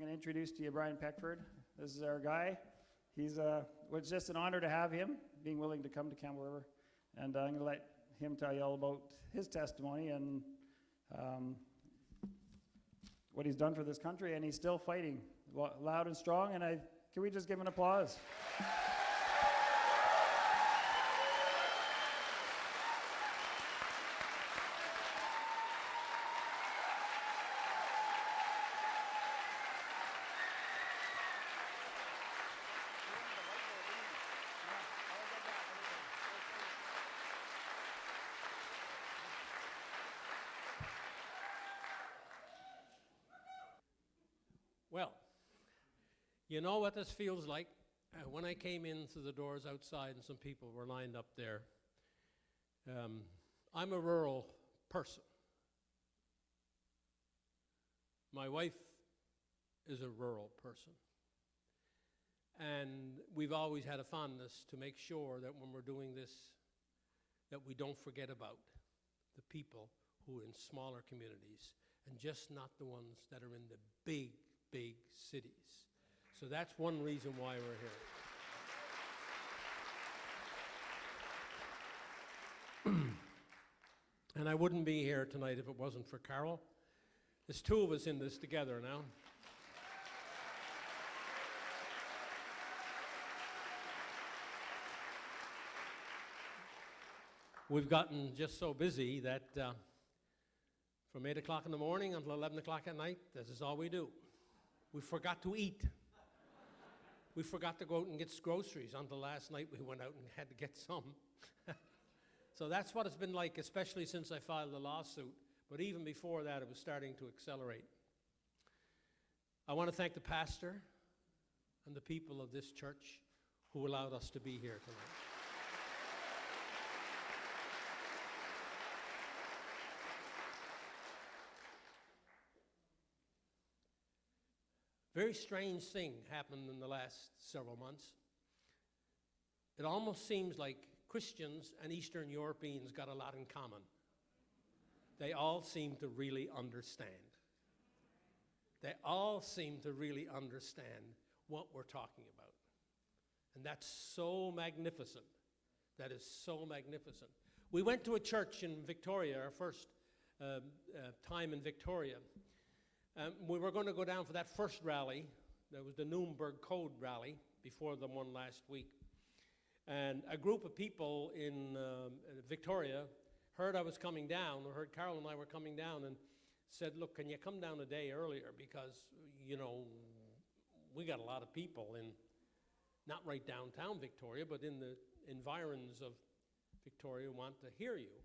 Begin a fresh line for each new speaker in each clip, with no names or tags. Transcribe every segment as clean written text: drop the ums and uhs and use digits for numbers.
going to introduce to you Brian Peckford. This is our guy. He's it's just an honor to have him, being willing to come to Campbell River. And I'm going to let him tell you all about his testimony and what he's done for this country. And he's still fighting loud and strong. And can we just give him an applause?
Well, you know what this feels like? When I came in through the doors outside and some people were lined up there, I'm a rural person. My wife is a rural person. And we've always had a fondness to make sure that when we're doing this, that we don't forget about the people who are in smaller communities and just not the ones that are in the big cities. So that's one reason why we're here. And I wouldn't be here tonight if it wasn't for Carol. There's two of us in this together now. We've gotten just so busy that from 8 o'clock in the morning until 11 o'clock at night, this is all we do. We forgot to eat. We forgot to go out and get groceries until last night we went out and had to get some. So that's what it's been like, especially since I filed the lawsuit. But even before that, it was starting to accelerate. I want to thank the pastor and the people of this church who allowed us to be here tonight. Very strange thing happened in the last several months. It almost seems like Christians and Eastern Europeans got a lot in common. They all seem to really understand. They all seem to really understand what we're talking about. And that's so magnificent. That is so magnificent. We went to a church in Victoria, our first time in Victoria. We were going to go down for that first rally. There was the Nuremberg Code rally before the one last week. And a group of people in Victoria heard I was coming down, or heard Carol and I were coming down, and said, look, can you come down a day earlier? Because, you know, we got a lot of people in, not right downtown Victoria, but in the environs of Victoria want to hear you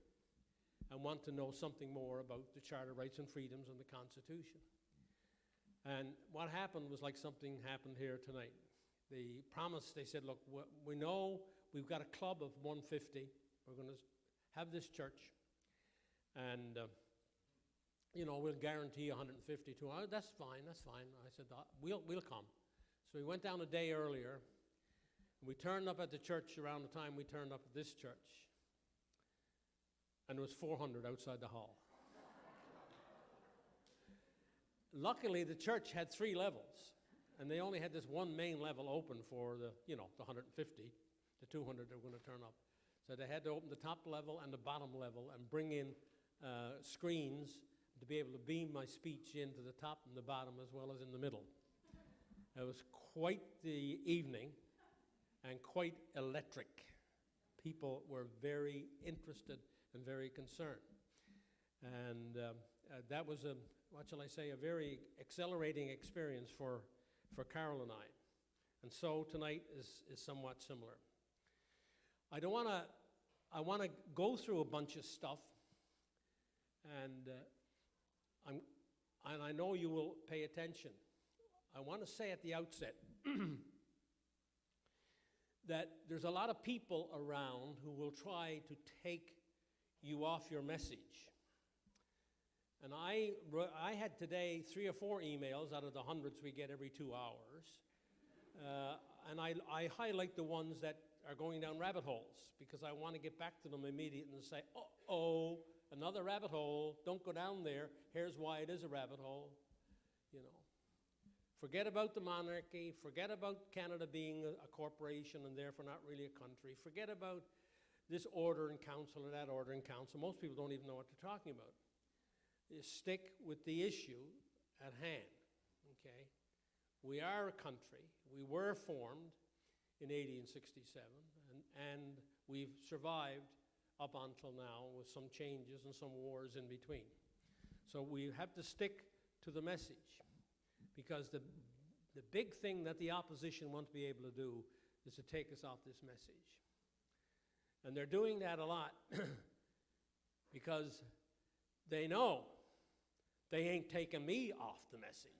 and want to know something more about the Charter of Rights and Freedoms and the Constitution. And what happened was like something happened here tonight. They promised, they said, look, we know we've got a club of 150. We're going to have this church. And, you know, we'll guarantee 150 to that's fine, that's fine. I said, we'll come. So we went down a day earlier. We turned up at the church around the time we turned up at this church. And there was 400 outside the hall. Luckily, the church had 3 levels, and they only had this one main level open for the 150, the 200 that were going to turn up. So they had to open the top level and the bottom level and bring in screens to be able to beam my speech into the top and the bottom as well as in the middle. It was quite the evening and quite electric. People were very interested and very concerned. And that was a very accelerating experience for Carol and I. And so tonight is somewhat similar. I want to go through a bunch of stuff, and I know you will pay attention. I want to say at the outset that there's a lot of people around who will try to take you off your message. And I had today 3 or 4 emails out of the hundreds we get every 2 hours. And I highlight the ones that are going down rabbit holes because I want to get back to them immediately and say, uh-oh, another rabbit hole. Don't go down there. Here's why it is a rabbit hole. You know. Forget about the monarchy. Forget about Canada being a corporation and therefore not really a country. Forget about this order in council or that order in council. Most people don't even know what they're talking about. You stick with the issue at hand, okay? We are a country. We were formed in 1867, and we've survived up until now with some changes and some wars in between. So we have to stick to the message, because the big thing that the opposition want to be able to do is to take us off this message. And they're doing that a lot because they know they ain't taking me off the message.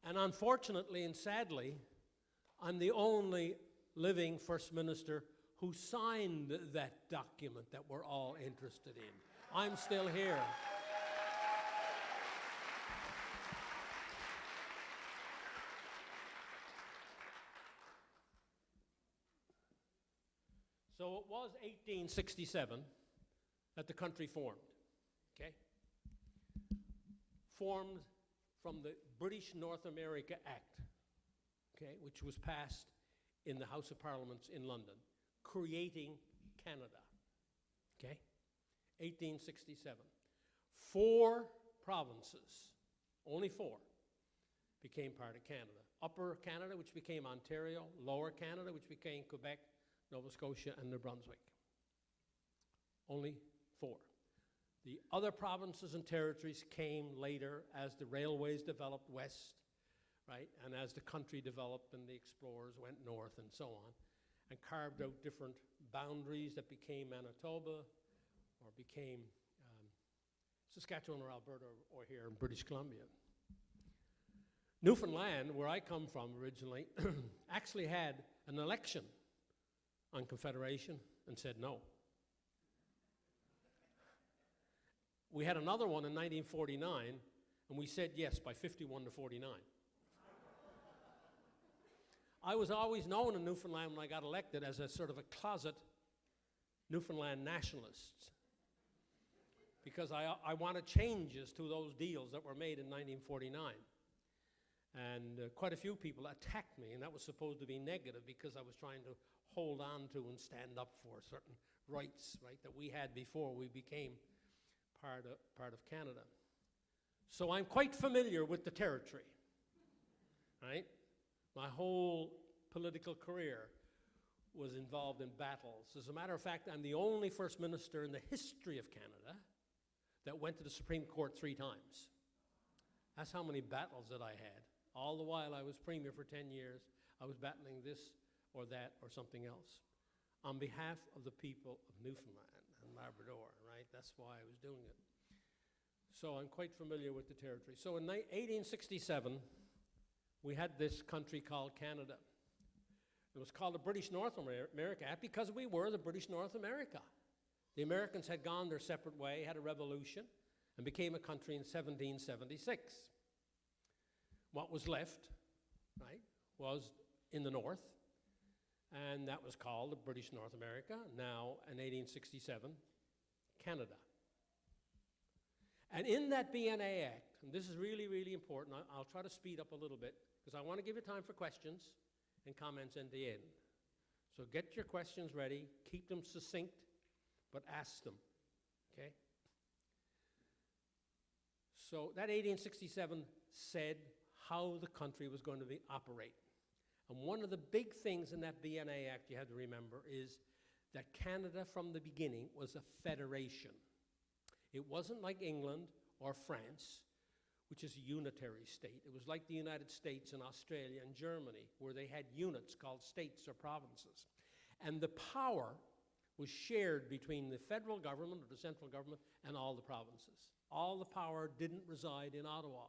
And unfortunately and sadly, I'm the only living First Minister who signed that document that we're all interested in. I'm still here. So it was 1867 that the country formed, okay? Formed from the British North America Act, okay, which was passed in the House of Parliaments in London, creating Canada, okay? 1867. 4 provinces, only 4, became part of Canada. Upper Canada, which became Ontario, Lower Canada, which became Quebec, Nova Scotia, and New Brunswick. Only 4. The other provinces and territories came later as the railways developed west, right? And as the country developed and the explorers went north and so on, and carved out different boundaries that became Manitoba or became Saskatchewan or Alberta or here in British Columbia. Newfoundland, where I come from originally, actually had an election on Confederation and said no. We had another one in 1949, and we said yes by 51 to 49. I was always known in Newfoundland when I got elected as a sort of a closet Newfoundland nationalist, because I wanted changes to those deals that were made in 1949. And quite a few people attacked me, and that was supposed to be negative because I was trying to hold on to and stand up for certain rights, right, that we had before we became part of Canada. So I'm quite familiar with the territory, right? My whole political career was involved in battles. As a matter of fact, I'm the only First Minister in the history of Canada that went to the Supreme Court 3 times. That's how many battles that I had. All the while I was Premier for 10 years, I was battling this or that or something else on behalf of the people of Newfoundland and Labrador, right? That's why I was doing it. So I'm quite familiar with the territory. So in 1867, we had this country called Canada. It was called the British North America Act because we were the British North America. The Americans had gone their separate way, had a revolution, and became a country in 1776. What was left, right, was in the north, and that was called the British North America, now in 1867, Canada. And in that BNA Act, and this is really, really important, I'll try to speed up a little bit, because I want to give you time for questions and comments at the end. So get your questions ready, keep them succinct, but ask them, okay? So that 1867 said how the country was going to operate. And one of the big things in that BNA Act you have to remember is that Canada from the beginning was a federation. It wasn't like England or France, which is a unitary state. It was like the United States and Australia and Germany, where they had units called states or provinces. And the power was shared between the federal government or the central government and all the provinces. All the power didn't reside in Ottawa,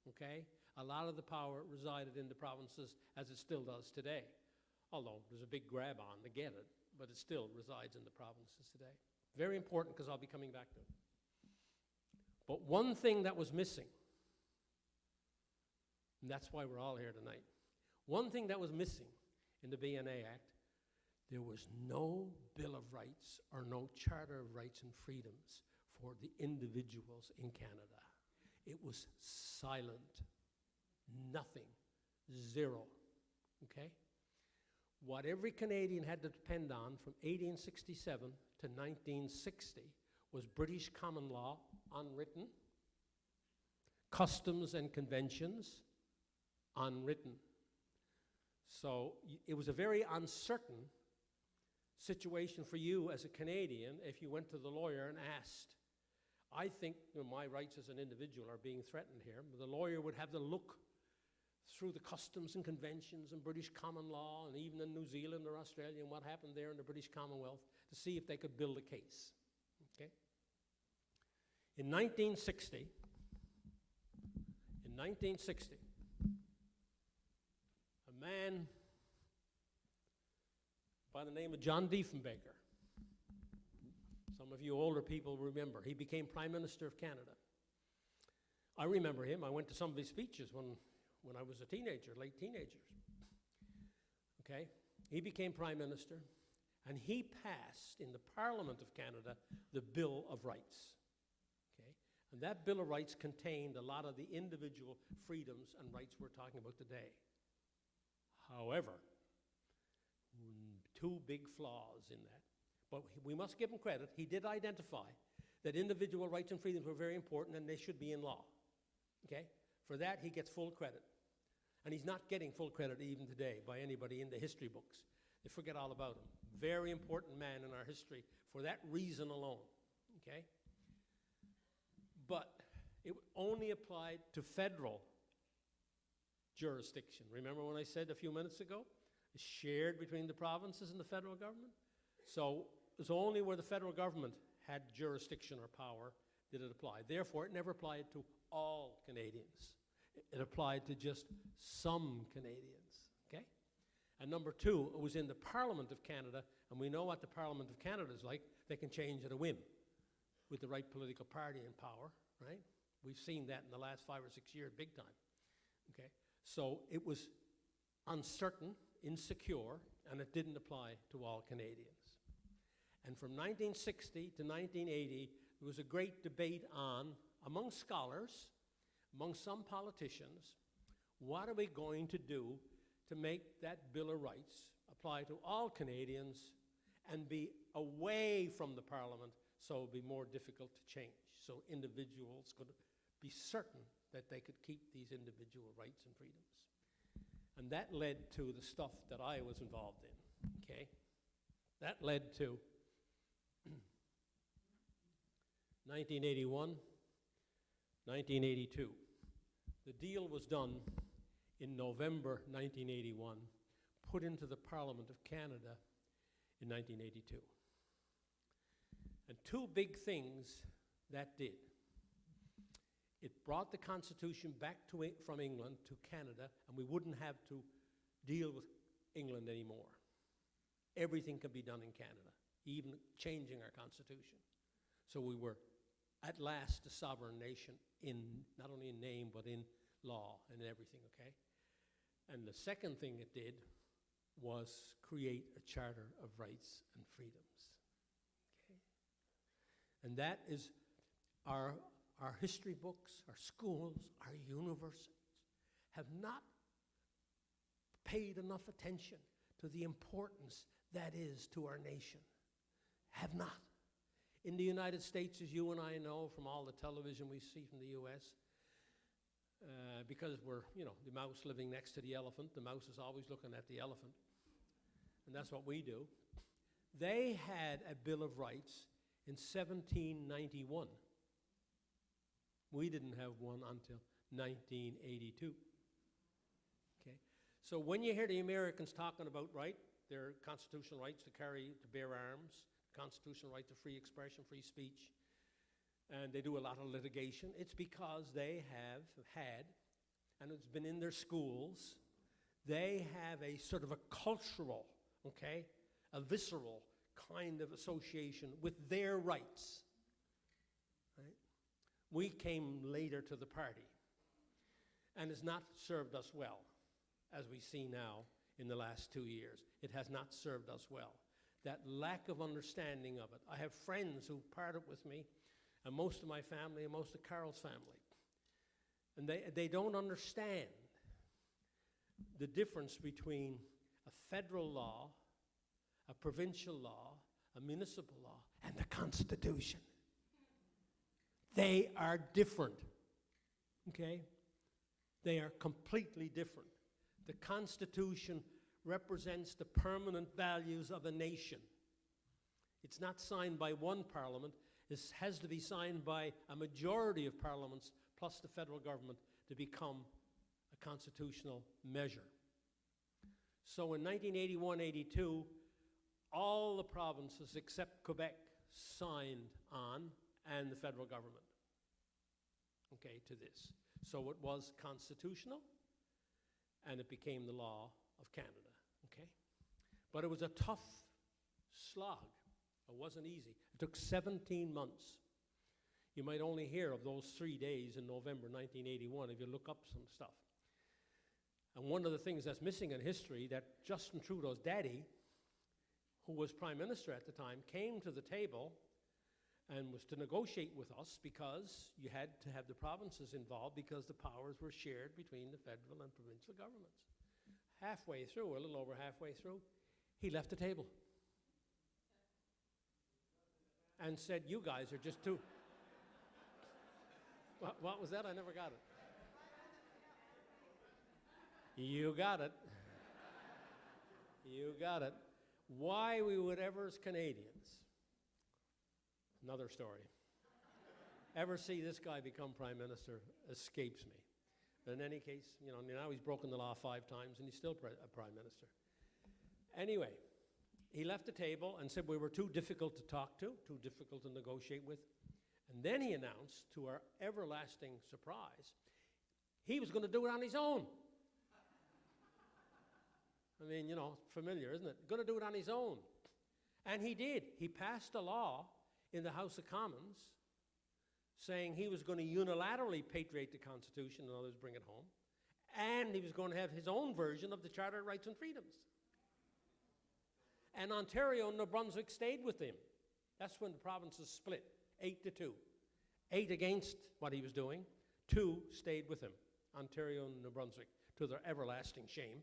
okay? A lot of the power resided in the provinces, as it still does today. Although there's a big grab on to get it, but it still resides in the provinces today. Very important, because I'll be coming back to it. But one thing that was missing, and that's why we're all here tonight, one thing that was missing in the BNA Act, There was no Bill of Rights or no Charter of Rights and Freedoms for the individuals in Canada. It was silent. Nothing. Zero. Okay? What every Canadian had to depend on from 1867 to 1960 was British common law, unwritten, customs and conventions, unwritten. So it was a very uncertain situation for you as a Canadian if you went to the lawyer and asked, I think my rights as an individual are being threatened here. The lawyer would have to look through the customs and conventions and British common law and even in New Zealand or Australia and what happened there in the British Commonwealth to see if they could build a case. Okay? In 1960, a man by the name of John Diefenbaker, some of you older people remember, he became Prime Minister of Canada. I remember him. I went to some of his speeches when I was a teenager, late teenagers. Okay? He became Prime Minister, and he passed in the Parliament of Canada the Bill of Rights. Okay? And that Bill of Rights contained a lot of the individual freedoms and rights we're talking about today. However, two big flaws in that. But we must give him credit. He did identify that individual rights and freedoms were very important and they should be in law. Okay? For that, he gets full credit. And he's not getting full credit even today by anybody in the history books. They forget all about him. Very important man in our history for that reason alone. Okay? But it only applied to federal jurisdiction. Remember when I said a few minutes ago? It's shared between the provinces and the federal government. So it's only where the federal government had jurisdiction or power did it apply. Therefore, it never applied to all Canadians. It applied to just some Canadians, okay? And number two, it was in the Parliament of Canada, and we know what the Parliament of Canada is like. They can change at a whim with the right political party in power, right? We've seen that in the last 5 or 6 years, big time, okay? So it was uncertain, insecure, and it didn't apply to all Canadians. And from 1960 to 1980, there was a great debate on, among scholars, among some politicians, what are we going to do to make that Bill of Rights apply to all Canadians and be away from the Parliament so it would be more difficult to change, so individuals could be certain that they could keep these individual rights and freedoms. And that led to the stuff that I was involved in, okay? That led to 1981, 1982. The deal was done in November 1981, put into the Parliament of Canada in 1982. And two big things that did. It brought the Constitution back from England to Canada, and we wouldn't have to deal with England anymore. Everything could be done in Canada, even changing our Constitution. So we were at last a sovereign nation, in not only in name, but in law and everything, okay? And the second thing it did was create a Charter of Rights and Freedoms, okay? And that is our history books, our schools, our universities have not paid enough attention to the importance that is to our nation. Have not. In the United States, as you and I know from all the television we see from the U.S., because we're, the mouse living next to the elephant, the mouse is always looking at the elephant, and that's what we do. They had a Bill of Rights in 1791. We didn't have one until 1982. Okay? So when you hear the Americans talking about, their constitutional rights to bear arms, constitutional right to free expression, free speech, and they do a lot of litigation, it's because they have had, and it's been in their schools, they have a sort of a cultural, a visceral kind of association with their rights. Right? We came later to the party, and it's not served us well, as we see now in the last 2 years. It has not served us well. That lack of understanding of it. I have friends who parted with me, and most of my family, and most of Carol's family. And they don't understand the difference between a federal law, a provincial law, a municipal law, and the Constitution. They are different, okay? They are completely different. The Constitution represents the permanent values of a nation. It's not signed by one parliament. It has to be signed by a majority of parliaments plus the federal government to become a constitutional measure. So in 1981-82, all the provinces except Quebec signed on, and the federal government, okay, to this. So it was constitutional, and it became the law of Canada, okay? But it was a tough slog. It wasn't easy. It took 17 months. You might only hear of those 3 days in November 1981 if you look up some stuff. And one of the things that's missing in history, that Justin Trudeau's daddy, who was prime minister at the time, came to the table and was to negotiate with us because you had to have the provinces involved because the powers were shared between the federal and provincial governments. Halfway through, a little over halfway through, he left the table and said, "You guys are just too..." What was that? I never got it. You got it. You got it. Why we would ever, as Canadians, another story, ever see this guy become prime minister escapes me. But in any case, now he's broken the law 5 times and he's still a prime minister. Anyway, he left the table and said we were too difficult to talk to, too difficult to negotiate with. And then he announced, to our everlasting surprise, he was going to do it on his own. I mean, familiar, isn't it? Going to do it on his own. And he did. He passed a law in the House of Commons saying he was going to unilaterally patriate the Constitution and others bring it home. And he was going to have his own version of the Charter of Rights and Freedoms. And Ontario and New Brunswick stayed with him. That's when the provinces split, 8-2. 8 against what he was doing, 2 stayed with him, Ontario and New Brunswick, to their everlasting shame.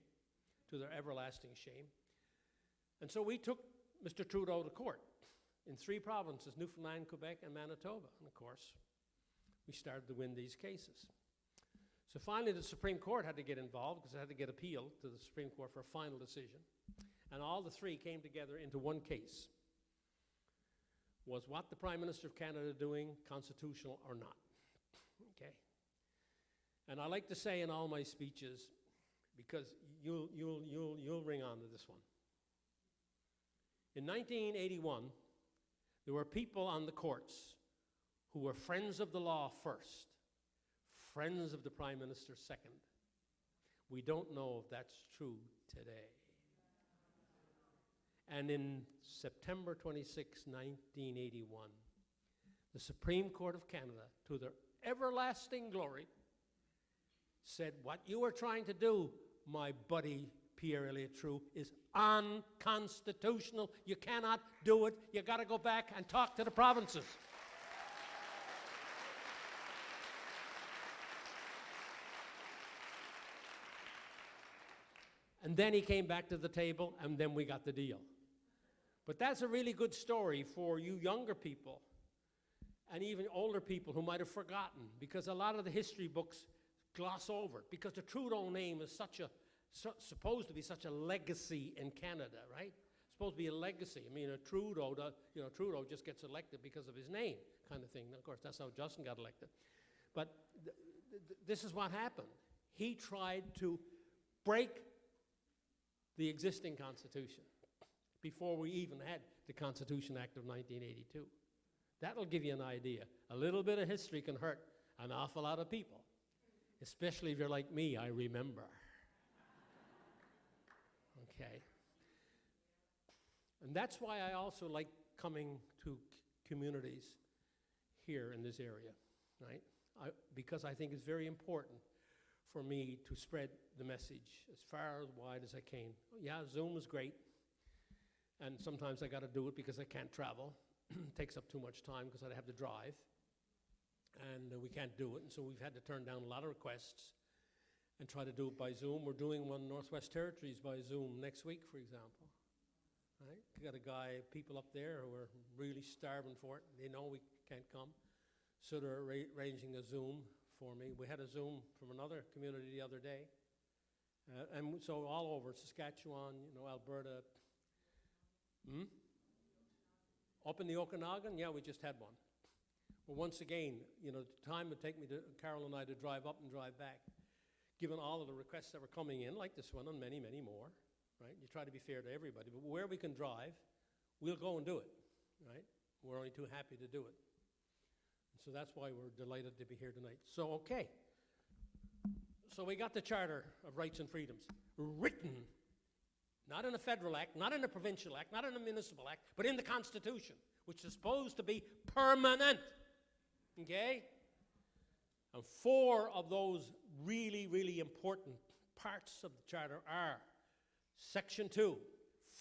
To their everlasting shame. And so we took Mr. Trudeau to court in 3 provinces, Newfoundland, Quebec, and Manitoba. And of course, we started to win these cases. So finally, the Supreme Court had to get involved because it had to get appealed to the Supreme Court for a final decision. And all the 3 came together into one case. Was what the Prime Minister of Canada doing constitutional or not? Okay. And I like to say in all my speeches, because you'll ring on to this one. In 1981, there were people on the courts who were friends of the law first, friends of the Prime Minister second. We don't know if that's true today. And in September 26, 1981, the Supreme Court of Canada, to their everlasting glory, said, what you were trying to do, my buddy Pierre Elliott Trudeau, is unconstitutional. You cannot do it. You got to go back and talk to the provinces. And then he came back to the table, and then we got the deal. But that's a really good story for you younger people and even older people who might have forgotten, because a lot of the history books gloss over it, because the Trudeau name is supposed to be such a legacy in Canada, right? Supposed to be a legacy. I mean, Trudeau just gets elected because of his name, kind of thing. Of course, that's how Justin got elected. But this is what happened. He tried to break the existing Constitution before we even had the Constitution Act of 1982. That'll give you an idea. A little bit of history can hurt an awful lot of people, especially if you're like me, I remember. Okay. And that's why I also like coming to communities here in this area, right? Because I think it's very important for me to spread the message as far as wide as I can. Yeah, Zoom is great, and sometimes I got to do it because I can't travel. It takes up too much time because I have to drive, and we can't do it, and so we've had to turn down a lot of requests and try to do it by Zoom. We're doing one Northwest Territories by Zoom next week, for example. Right? We got people up there who are really starving for it. They know we can't come, so they're arranging a Zoom for me. We had a Zoom from another community the other day, and so all over Saskatchewan, Alberta. Up in the Okanagan, yeah, we just had one. But once again, the time it would take me Carol and I to drive up and drive back, given all of the requests that were coming in, like this one and many, many more, right? You try to be fair to everybody, but where we can drive, we'll go and do it, right? We're only too happy to do it. And so that's why we're delighted to be here tonight. So, okay. So we got the Charter of Rights and Freedoms, written, not in a federal act, not in a provincial act, not in a municipal act, but in the Constitution, which is supposed to be permanent, okay? And 4 of those really, really important parts of the Charter are Section 2,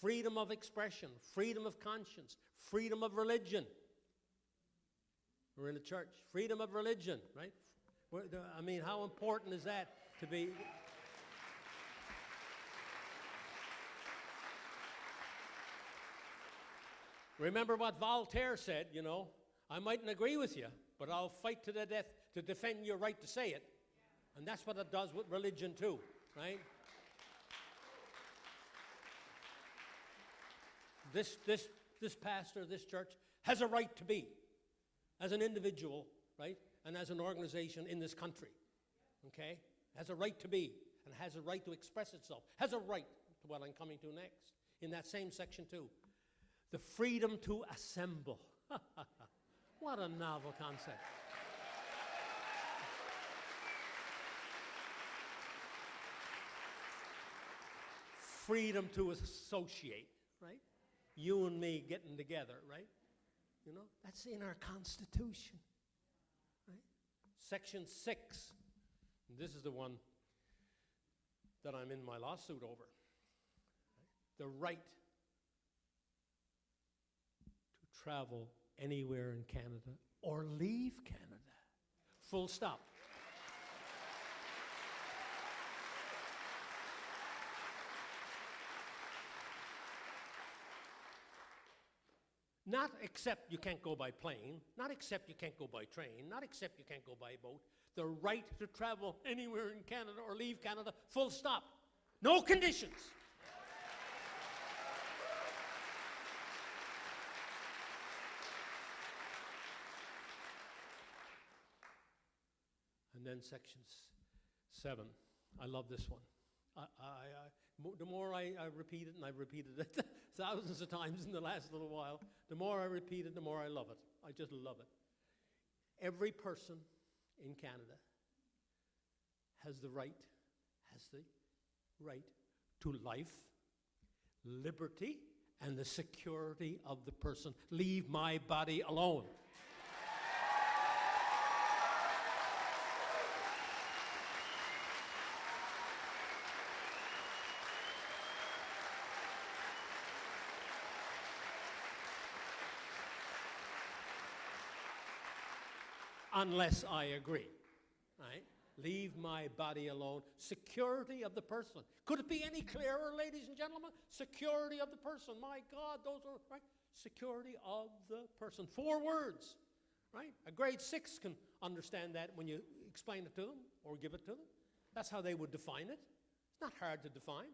freedom of expression, freedom of conscience, freedom of religion. We're in a church. Freedom of religion, right? How important is that to be? Remember what Voltaire said, I mightn't agree with you, but I'll fight to the death to defend your right to say it. And that's what it does with religion too, right? This pastor, this church, has a right to be, as an individual, right, and as an organization in this country, okay? Has a right to be, and has a right to express itself, has a right to what I'm coming to next, in that same Section 2. The freedom to assemble. What a novel concept. Freedom to associate, right? You and me getting together, right? That's in our Constitution, right? Section 6. And this is the one that I'm in my lawsuit over. Right? The right to travel anywhere in Canada or leave Canada. Full stop. Not except you can't go by plane, not except you can't go by train, not except you can't go by boat. The right to travel anywhere in Canada or leave Canada, full stop. No conditions. And then Section 7. I love this one. The more I repeat it, and I've repeated it thousands of times in the last little while, the more I repeat it, the more I love it. I just love it. Every person in Canada has the right to life, liberty, and the security of the person. Leave my body alone. Unless I agree, right? Leave my body alone. Security of the person. Could it be any clearer, ladies and gentlemen? Security of the person. My God, those are, right? Security of the person. 4 words, right? A grade 6 can understand that when you explain it to them or give it to them. That's how they would define it. It's not hard to define.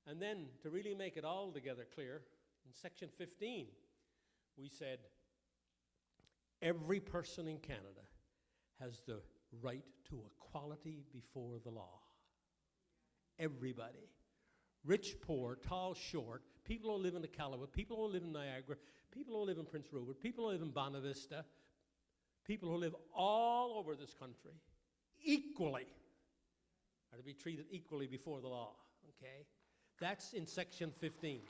And then, to really make it all together clear, in Section 15, we said, every person in Canada has the right to equality before the law. Everybody. Rich, poor, tall, short, people who live in Iqaluit, people who live in Niagara, people who live in Prince Rupert, people who live in Bonavista, people who live all over this country, equally, are to be treated equally before the law, okay? That's in Section 15.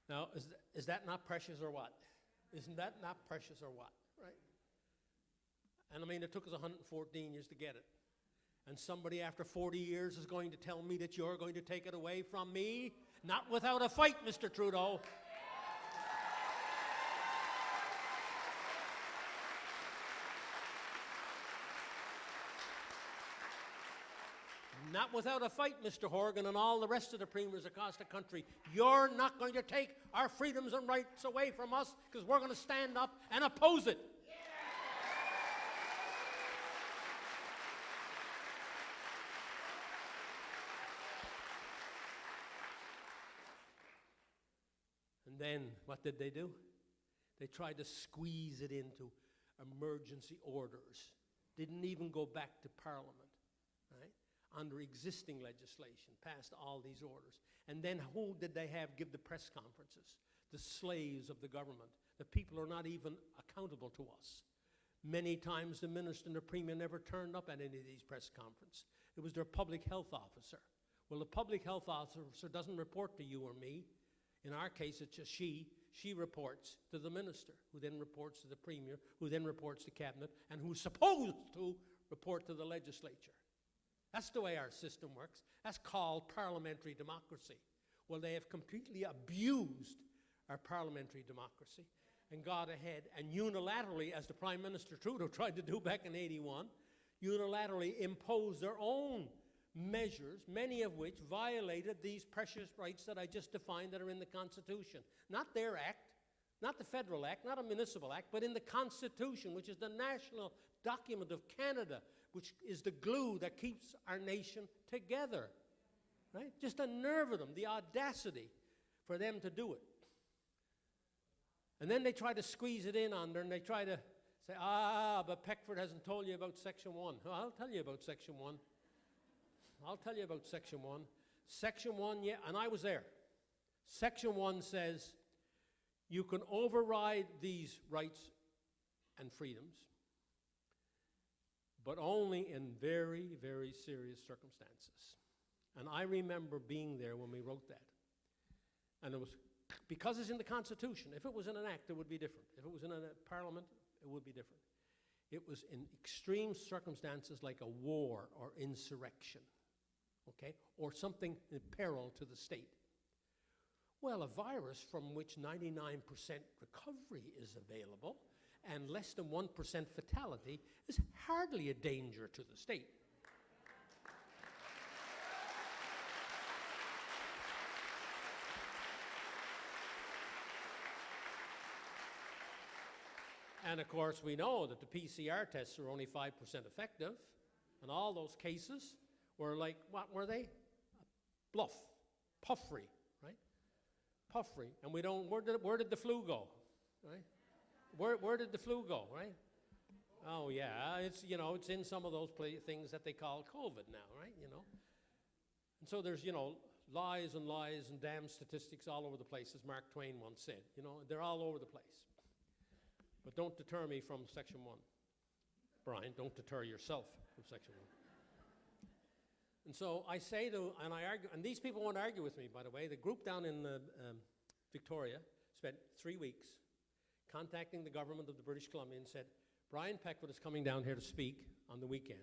Now, is that not precious or what? Isn't that not precious or what, right? And I mean, it took us 114 years to get it. And somebody after 40 years is going to tell me that you're going to take it away from me? Not without a fight, Mr. Trudeau. Not without a fight, Mr. Horgan, and all the rest of the premiers across the country. You're not going to take our freedoms and rights away from us, because we're going to stand up and oppose it. And then, what did they do? They tried to squeeze it into emergency orders. Didn't even go back to Parliament, right? Under existing legislation, passed all these orders. And then who did they have give the press conferences? The slaves of the government. The people are not even accountable to us. Many times the minister and the premier never turned up at any of these press conferences. It was their public health officer. Well, the public health officer doesn't report to you or me. In our case, it's just she. She reports to the minister, who then reports to the premier, who then reports to cabinet, and who's supposed to report to the legislature. That's the way our system works. That's called parliamentary democracy. Well, they have completely abused our parliamentary democracy and got ahead and unilaterally, as the Prime Minister Trudeau tried to do back in '81, unilaterally imposed their own measures, many of which violated these precious rights that I just defined that are in the Constitution. Not their act, not the federal act, not a municipal act, but in the Constitution, which is the national document of Canada, which is the glue that keeps our nation together, right? Just the nerve of them, the audacity for them to do it. And then they try to squeeze it in on there, and they try to say, but Peckford hasn't told you about Section 1. Well, I'll tell you about Section 1. I'll tell you about Section 1. Section 1, yeah, and I was there. Section 1 says you can override these rights and freedoms, but only in very, very serious circumstances. And I remember being there when we wrote that. And it was, because it's in the Constitution, if it was in an act, it would be different. If it was in a parliament, it would be different. It was in extreme circumstances like a war or insurrection, okay, or something in peril to the state. Well, a virus from which 99% recovery is available and less than 1% fatality is hardly a danger to the state. And of course, we know that the PCR tests are only 5% effective, and all those cases were like, what were they? Bluff, puffery, right? Puffery. And we don't, where did the flu go, right? Where did the flu go, right? Oh yeah, it's, you know, it's in some of those things that they call COVID now, right, you know? And so there's, you know, lies and lies and damn statistics all over the place, as Mark Twain once said. You know, they're all over the place. But don't deter me from Section 1. Brian, don't deter yourself from Section 1. And so I say to, and I argue, and these people won't argue with me, by the way. The group down in Victoria spent 3 weeks contacting the government of the British Columbia and said, Brian Peckford is coming down here to speak on the weekend,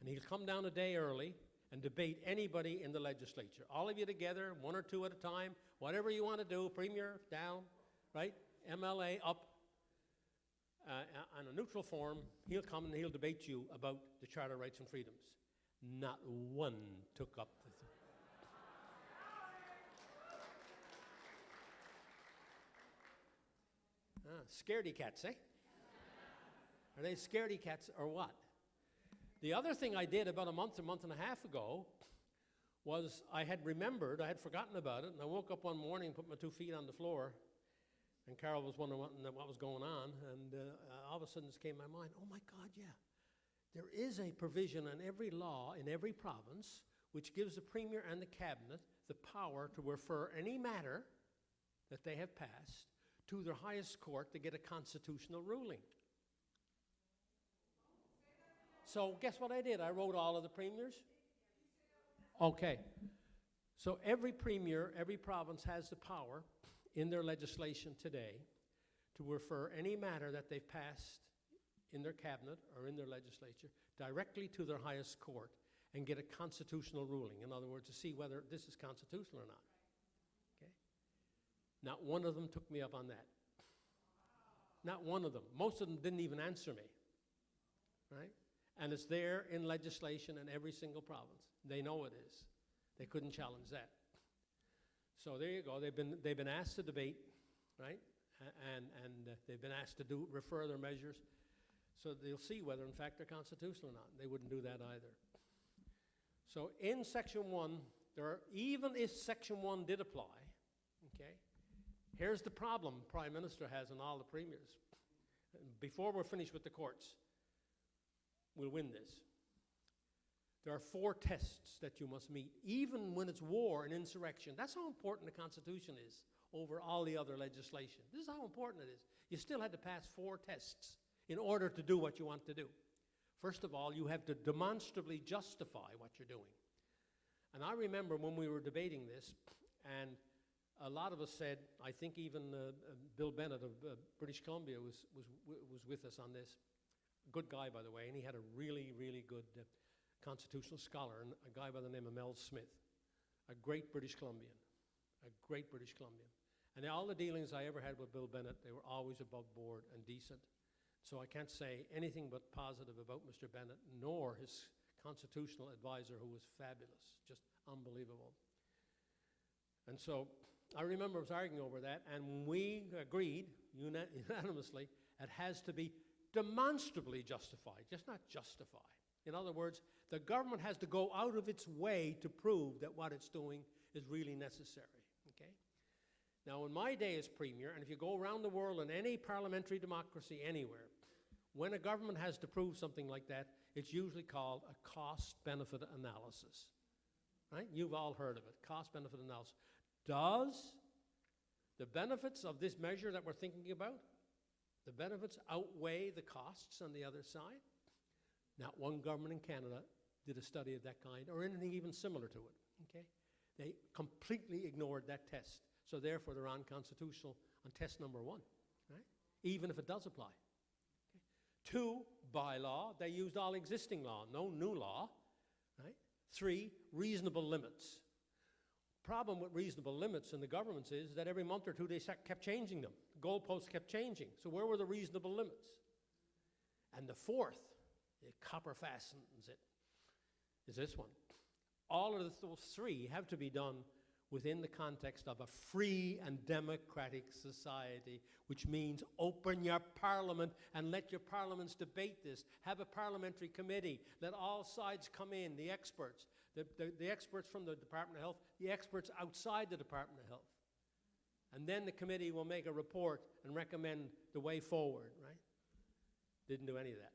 and he'll come down a day early and debate anybody in the legislature. All of you together, one or two at a time, whatever you want to do, Premier down, right, MLA up, on a neutral forum, he'll come and he'll debate you about the Charter Rights and Freedoms. Not one took up the scaredy cats, eh? Are they scaredy cats or what? The other thing I did about a month and a half ago was I had remembered, I had forgotten about it, and I woke up one morning and put my 2 feet on the floor, and Carol was wondering what was going on, and all of a sudden this came to my mind, oh my God, yeah. There is a provision in every law, in every province, which gives the Premier and the Cabinet the power to refer any matter that they have passed to their highest court to get a constitutional ruling. So guess what I did? I wrote all of the premiers. Okay. So every premier, every province has the power in their legislation today to refer any matter that they've passed in their cabinet or in their legislature directly to their highest court and get a constitutional ruling. In other words, to see whether this is constitutional or not. Okay? Not one of them took me up on that. Not one of them. Most of them didn't even answer me. Right? And it's there in legislation in every single province. They know it is. They couldn't challenge that. So there you go. They've been asked to debate, right? And they've been asked to refer their measures. So they'll see whether, in fact, they're constitutional or not. They wouldn't do that either. So in Section 1, even if Section 1 did apply, okay, here's the problem Prime Minister has and all the premiers. Before we're finished with the courts, we'll win this. There are 4 tests that you must meet, even when it's war and insurrection. That's how important the Constitution is over all the other legislation. This is how important it is. You still had to pass 4 tests in order to do what you want to do. First of all, you have to demonstrably justify what you're doing. And I remember when we were debating this, and a lot of us said, I think even Bill Bennett of British Columbia was with us on this. Good guy, by the way, and he had a really, really good constitutional scholar, and a guy by the name of Mel Smith, a great British Columbian, And all the dealings I ever had with Bill Bennett, they were always above board and decent. So I can't say anything but positive about Mr. Bennett, nor his constitutional advisor, who was fabulous, just unbelievable. And so I remember I was arguing over that, and we agreed unanimously it has to be demonstrably justified, just not justify. In other words, the government has to go out of its way to prove that what it's doing is really necessary, okay? Now, in my day as Premier, and if you go around the world in any parliamentary democracy anywhere, when a government has to prove something like that, it's usually called a cost-benefit analysis, right? You've all heard of it, cost-benefit analysis. Does the benefits of this measure that we're thinking about, the benefits outweigh the costs on the other side? Not one government in Canada did a study of that kind or anything even similar to it, okay? They completely ignored that test. So therefore, they're unconstitutional on test number 1, right? Even if it does apply. Okay? 2, by law, they used all existing law, no new law, right? 3, reasonable limits. Problem with reasonable limits in the governments is that every month or 2 they kept changing them. Goalposts kept changing. So where were the reasonable limits? And the 4th, it copper fastens it, is this one. All of those 3 have to be done within the context of a free and democratic society, which means open your parliament and let your parliaments debate this. Have a parliamentary committee. Let all sides come in, the experts, the experts from the Department of Health, the experts outside the Department of Health. And then the committee will make a report and recommend the way forward, right? Didn't do any of that.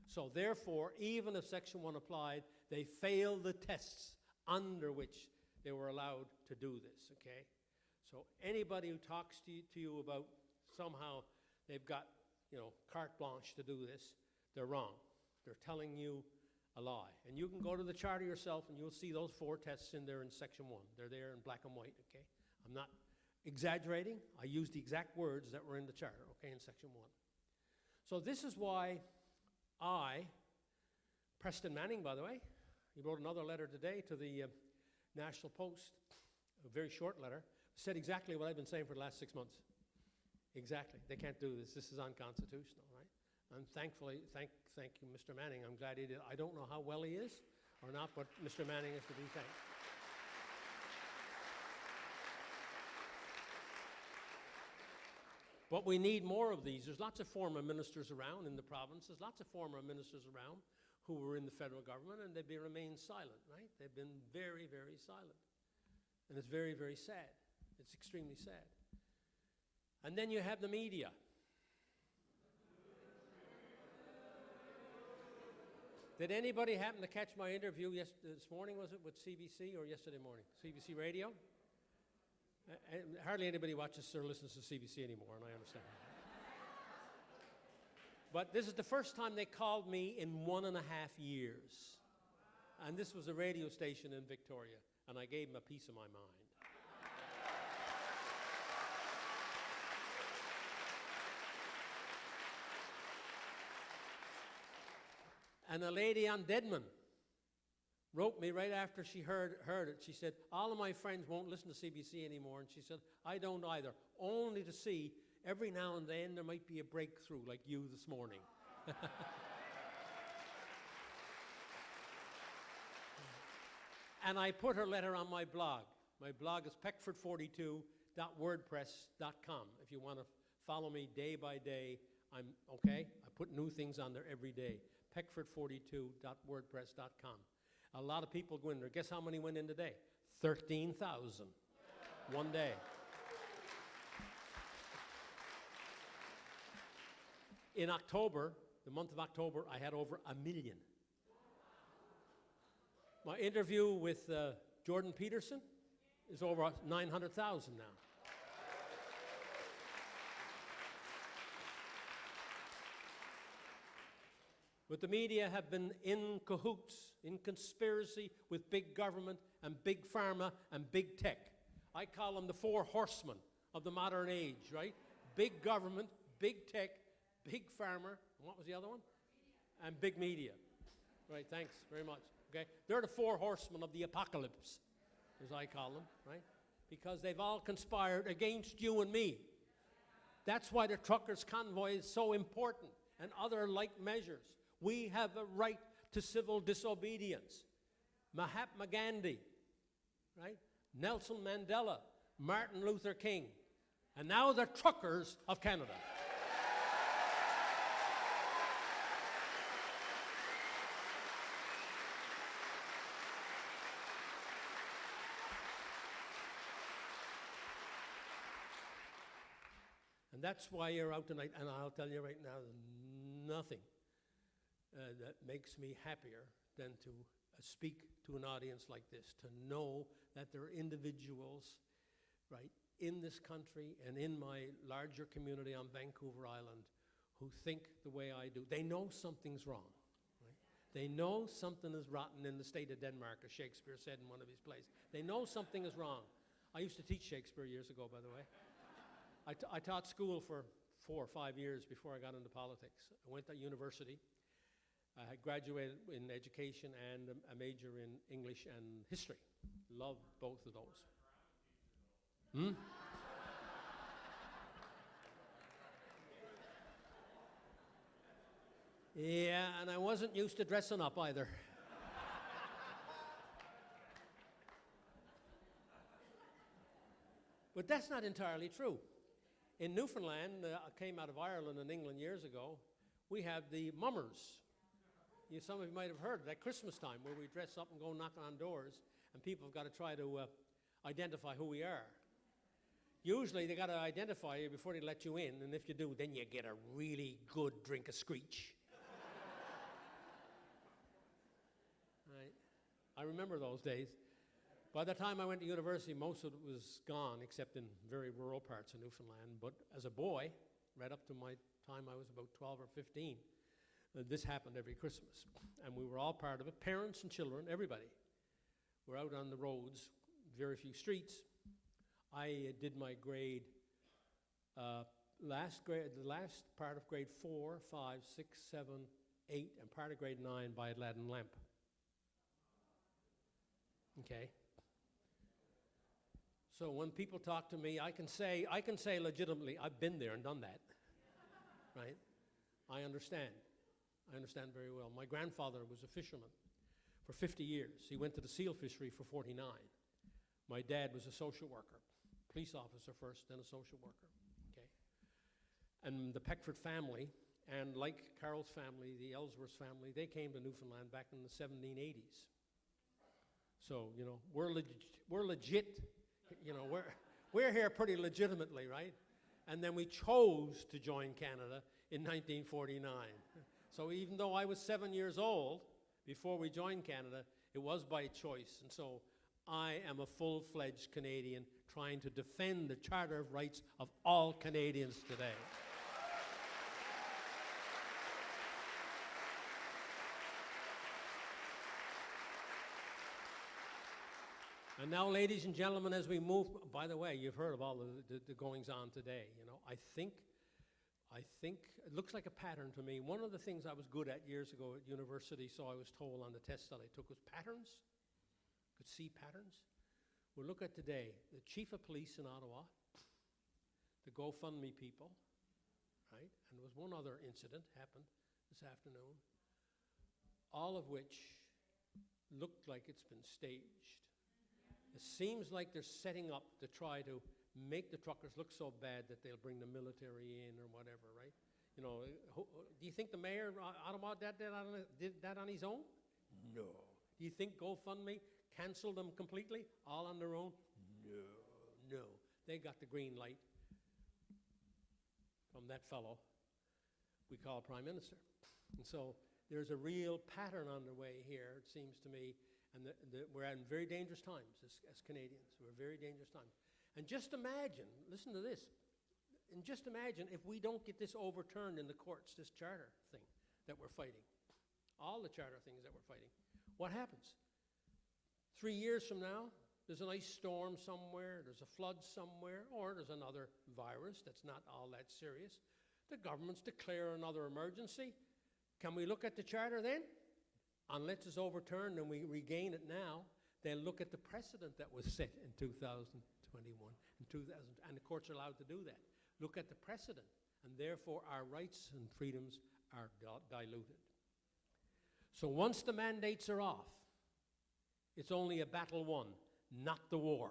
So therefore, even if Section 1 applied, they failed the tests under which they were allowed to do this, okay? So anybody who talks to you about somehow they've got, carte blanche to do this, they're wrong. They're telling you a lie. And you can go to the charter yourself and you'll see those 4 tests in there in Section 1. They're there in black and white, okay? I'm not exaggerating. I used the exact words that were in the charter, okay, in Section 1. So this is why Preston Manning, by the way, he wrote another letter today to the National Post, a very short letter, said exactly what I've been saying for the last 6 months. Exactly. They can't do this. This is unconstitutional, right? And thankfully, thank you, Mr. Manning. I'm glad he did. I don't know how well he is or not, but Mr. Manning is to be thanked. But we need more of these. There's lots of former ministers around in the province. There's lots of former ministers around who were in the federal government, and they've remained silent, right? They've been very, very silent. And it's very, very sad. It's extremely sad. And then you have the media. Did anybody happen to catch my interview this morning, was it, with CBC, or yesterday morning? CBC Radio? Hardly anybody watches or listens to CBC anymore, and I understand. But this is the first time they called me in 1.5 years. And this was a radio station in Victoria, and I gave them a piece of my mind. And a lady on Deadman wrote me right after she heard it. She said, all of my friends won't listen to CBC anymore. And she said, I don't either, only to see every now and then there might be a breakthrough like you this morning. And I put her letter on my blog. My blog is peckford42.wordpress.com. If you want to follow me day by day, I'm okay. I put new things on there every day. peckford42.wordpress.com. A lot of people go in there. Guess how many went in today? 13,000. One day. In October, the month of October, I had over 1 million. My interview with Jordan Peterson is over 900,000 now. But the media have been in cahoots, in conspiracy with big government and big pharma and big tech. I call them the 4 horsemen of the modern age, right? Big government, big tech, big pharma, and what was the other one? And big media. Right, thanks very much. Okay, they're the 4 horsemen of the apocalypse, as I call them, right? Because they've all conspired against you and me. That's why the truckers' convoy is so important, and other like measures. We have a right to civil disobedience. Mahatma Gandhi, right? Nelson Mandela, Martin Luther King, and now the truckers of Canada. And that's why you're out tonight, and I'll tell you right now, nothing that makes me happier than to speak to an audience like this, to know that there are individuals, right, in this country and in my larger community on Vancouver Island who think the way I do. They know something's wrong. Right? They know something is rotten in the state of Denmark, as Shakespeare said in one of his plays. They know something is wrong. I used to teach Shakespeare years ago, by the way. I taught school for 4 or 5 years before I got into politics. I went to university. I had graduated in education and a major in English and history. Loved both of those. Yeah, and I wasn't used to dressing up either. But that's not entirely true. In Newfoundland, I came out of Ireland and England years ago, we have the mummers. Some of you might have heard that Christmas time where we dress up and go knocking on doors and people have got to try to identify who we are. Usually they got to identify you before they let you in, and if you do, then you get a really good drink of screech. Right? I remember those days. By the time I went to university, most of it was gone, except in very rural parts of Newfoundland. But as a boy, right up to my time I was about 12 or 15, this happened every Christmas. And we were all part of it, parents and children, everybody. We're out on the roads, very few streets. I did my grade, the last part of grade 4, 5, 6, 7, 8, and part of grade 9 by Aladdin lamp. Okay? So when people talk to me, I can say legitimately, I've been there and done that, right? I understand very well. My grandfather was a fisherman for 50 years. He went to the seal fishery for 49. My dad was a social worker, police officer first, then a social worker, okay? And the Peckford family, and like Carol's family, the Ellsworth family, they came to Newfoundland back in the 1780s. So, you know, we're legit. You know, we're here pretty legitimately, right? And then we chose to join Canada in 1949. So even though I was 7 years old before we joined Canada, it was by choice. And so I am a full-fledged Canadian trying to defend the Charter of Rights of all Canadians today. And now, ladies and gentlemen, as we move, by the way, you've heard of all the goings-on today. You know, I think I think it looks like a pattern to me. One of the things I was good at years ago at university, so I was told on the test that I took, was patterns. Could see patterns. We'll look at today the chief of police in Ottawa, the GoFundMe people, right? And there was one other incident happened this afternoon, all of which looked like it's been staged. It seems like they're setting up to try to make the truckers look so bad that they'll bring the military in or whatever, right? You know, do you think the mayor of Ottawa did that on his own? No. Do you think GoFundMe canceled them completely, all on their own? No. No. They got the green light from that fellow we call Prime Minister. And so there's a real pattern underway here, it seems to me, and we're in very dangerous times as Canadians. We're very dangerous times. And just imagine, listen to this, and just imagine if we don't get this overturned in the courts, this charter thing that we're fighting, all the charter things that we're fighting, what happens? 3 years from now, there's an ice storm somewhere, there's a flood somewhere, or there's another virus that's not all that serious. The governments declare another emergency. Can we look at the charter then? Unless it's overturned and we regain it now, then look at the precedent that was set in 2021 and the courts are allowed to do that. Look at the precedent, and therefore our rights and freedoms are diluted. So once the mandates are off, it's only a battle won, not the war.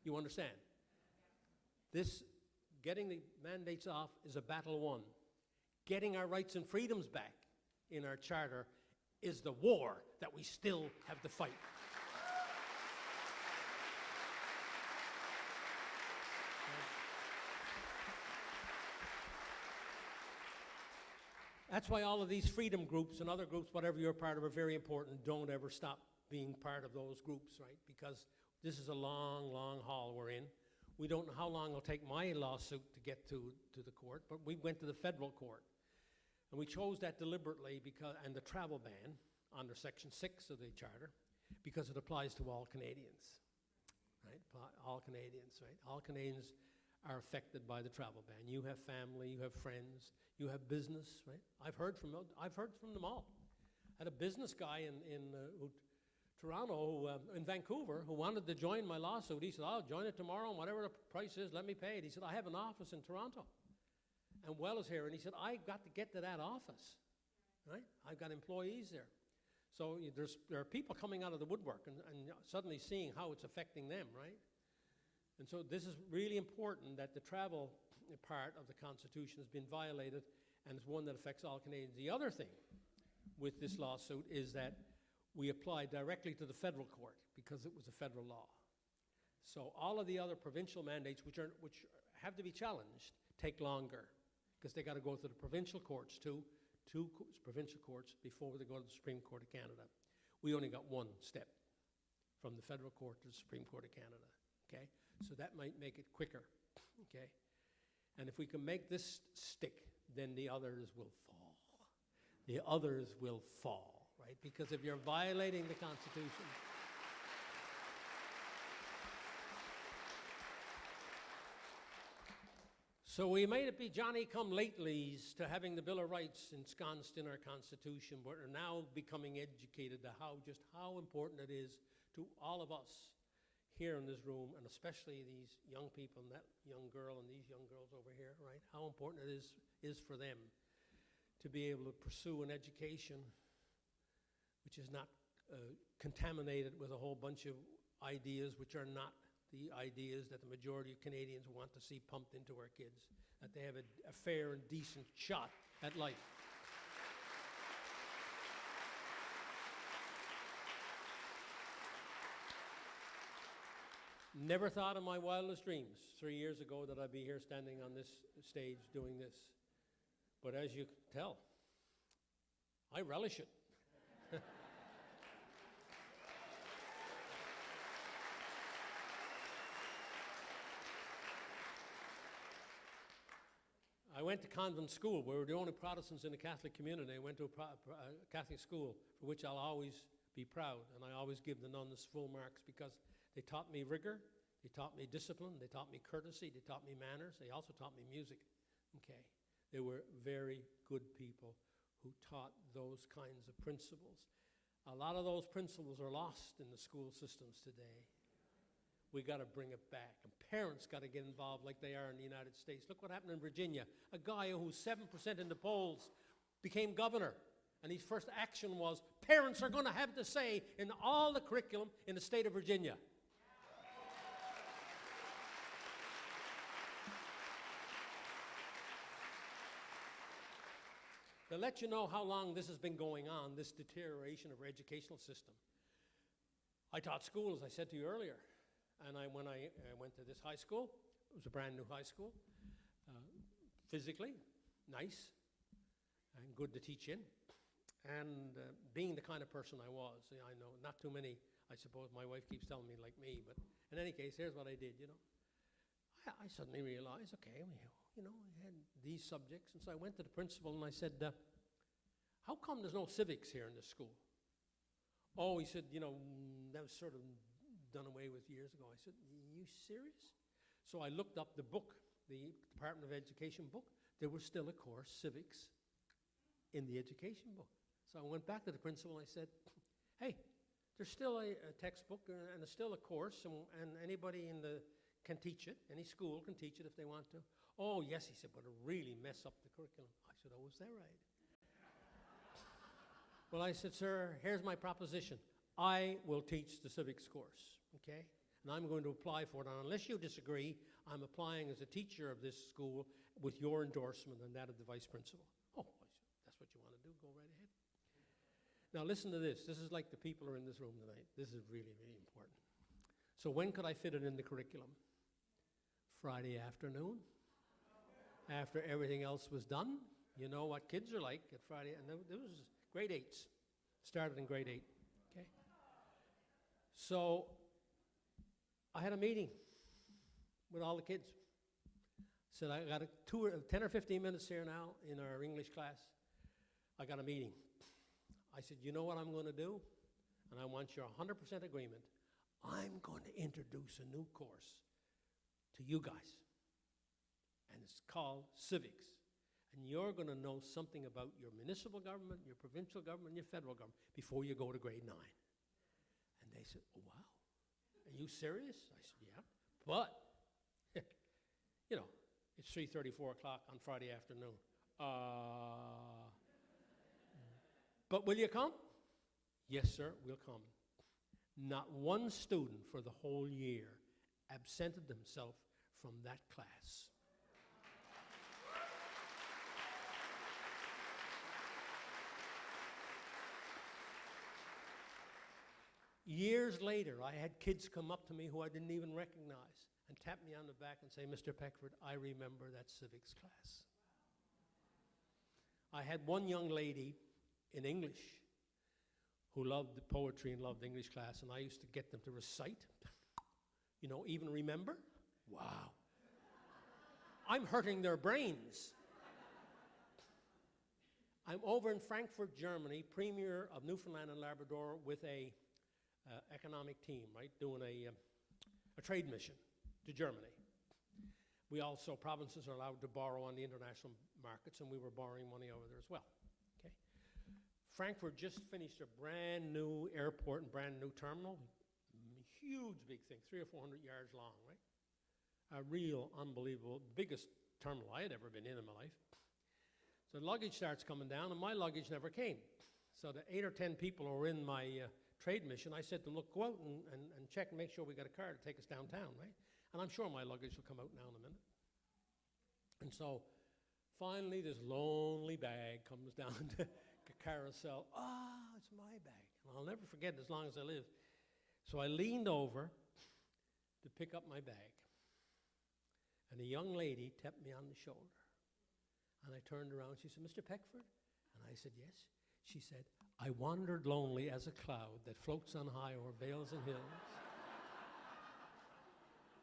You understand? This, getting the mandates off, is a battle won. Getting our rights and freedoms back in our charter is the war that we still have to fight. That's why all of these freedom groups and other groups, whatever you're part of, are very important. Don't ever stop being part of those groups, right? Because this is a long, long haul we're in. We don't know how long it'll take my lawsuit to get to the court, but we went to the federal court. And we chose that deliberately because, and the travel ban under Section 6 of the Charter, because it applies to all Canadians, right? All Canadians, right? All Canadians are affected by the travel ban. You have family, you have friends, you have business, right? I've heard from them all. I had a business guy in Toronto, in Vancouver, who wanted to join my lawsuit. He said, I'll join it tomorrow, and whatever the price is, let me pay it. He said, I have an office in Toronto. And Wells here, and he said, I've got to get to that office, right? I've got employees there. So there are people coming out of the woodwork and suddenly seeing how it's affecting them, right? And so this is really important that the travel part of the Constitution has been violated, and it's one that affects all Canadians. The other thing with this lawsuit is that we applied directly to the federal court because it was a federal law. So all of the other provincial mandates, which have to be challenged, take longer because they got to go to the provincial courts too, two provincial courts before they go to the Supreme Court of Canada. We only got one step from the federal court to the Supreme Court of Canada, okay? So that might make it quicker, okay? And if we can make this stick, then the others will fall. The others will fall, right? Because if you're violating the Constitution, so we made it be Johnny-come-latelys to having the Bill of Rights ensconced in our Constitution, but are now becoming educated to how important it is to all of us here in this room, and especially these young people, and that young girl and these young girls over here, right? How important it is for them to be able to pursue an education which is not contaminated with a whole bunch of ideas which are not the ideas that the majority of Canadians want to see pumped into our kids, that they have a fair and decent shot at life. Never thought in my wildest dreams 3 years ago that I'd be here standing on this stage doing this. But as you can tell, I relish it. I went to convent school. We were the only Protestants in the Catholic community. I went to a Catholic school, for which I'll always be proud, and I always give the nuns full marks because they taught me rigor, they taught me discipline, they taught me courtesy, they taught me manners, they also taught me music, okay? They were very good people who taught those kinds of principles. A lot of those principles are lost in the school systems today. We got to bring it back. And parents got to get involved like they are in the United States. Look what happened in Virginia. A guy who's 7% in the polls became governor. And his first action was, parents are going to have to say in all the curriculum in the state of Virginia. To let you know how long this has been going on, this deterioration of our educational system. I taught school, as I said to you earlier. And when I went to this high school, it was a brand new high school, physically nice and good to teach in. And being the kind of person I was, I know not too many, I suppose my wife keeps telling me like me, but in any case, here's what I did, I suddenly realized, okay, I had these subjects. And so I went to the principal and I said, how come there's no civics here in this school? Oh, he said, that was sort of done away with years ago. I said, you serious? So I looked up the book, the Department of Education book. There was still a course, civics, in the education book. So I went back to the principal and I said, hey, there's still a textbook and there's still a course, and anybody can teach it. Any school can teach it if they want to. Oh, yes, he said, but it'll really mess up the curriculum. I said, oh, is that right? Well, I said, sir, here's my proposition. I will teach the civics course, okay? And I'm going to apply for it. And unless you disagree, I'm applying as a teacher of this school with your endorsement and that of the vice principal. Oh, I said, that's what you want to do? Go right ahead. Now, listen to this. This is like the people who are in this room tonight. This is really, really important. So when could I fit it in the curriculum? Friday afternoon, after everything else was done. You know what kids are like at Friday. And there was grade 8s. Started in grade 8. Okay. So I had a meeting with all the kids. Said, I got 10 or 15 minutes here now in our English class. I got a meeting. I said, you know what I'm going to do? And I want your 100% agreement. I'm going to introduce a new course to you guys. And it's called civics. And you're going to know something about your municipal government, your provincial government, and your federal government before you go to grade 9. And they said, oh, wow. Are you serious? I said, yeah. But, it's 3:30, 4 o'clock on Friday afternoon. But will you come? Yes, sir, we'll come. Not one student for the whole year absented themselves from that class. Years later, I had kids come up to me who I didn't even recognize and tap me on the back and say, Mr. Peckford, I remember that civics class. I had one young lady in English who loved the poetry and loved English class, and I used to get them to recite, even remember. Wow. I'm hurting their brains. I'm over in Frankfurt, Germany, Premier of Newfoundland and Labrador with a economic team, right, doing a trade mission to Germany. We also, provinces are allowed to borrow on the international markets, and we were borrowing money over there as well. Okay. Frankfurt just finished a brand new airport and brand new terminal. Huge big thing, 300 or 400 yards long, right? A real unbelievable, biggest terminal I had ever been in my life. So the luggage starts coming down, and my luggage never came. So the 8 or 10 people who were in my trade mission, I said to them, look, go out and check and make sure we got a car to take us downtown, right? And I'm sure my luggage will come out now in a minute. And so finally this lonely bag comes down to carousel. It's my bag. And I'll never forget it as long as I live. So I leaned over to pick up my bag. And a young lady tapped me on the shoulder. And I turned around. She said, Mr. Peckford? And I said, yes. She said, I wandered lonely as a cloud that floats on high o'er vales and hills.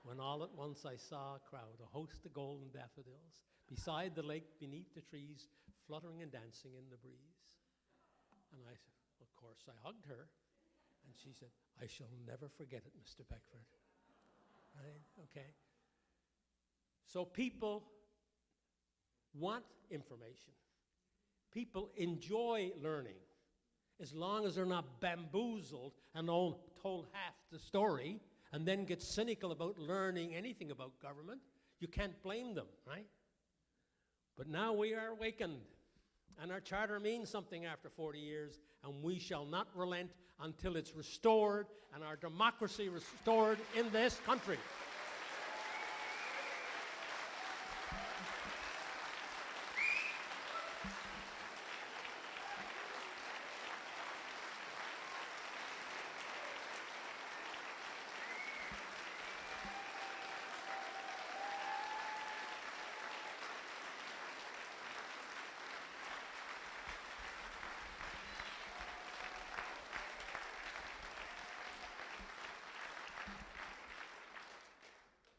When all at once I saw a crowd, a host of golden daffodils, beside the lake, beneath the trees, fluttering and dancing in the breeze. And I said, of course, I hugged her. And she said, I shall never forget it, Mr. Peckford. Right? Okay. So people want information. People enjoy learning as long as they're not bamboozled and told half the story and then get cynical about learning anything about government. You can't blame them, right? But now we are awakened, and our charter means something after 40 years, and we shall not relent until it's restored and our democracy restored in this country.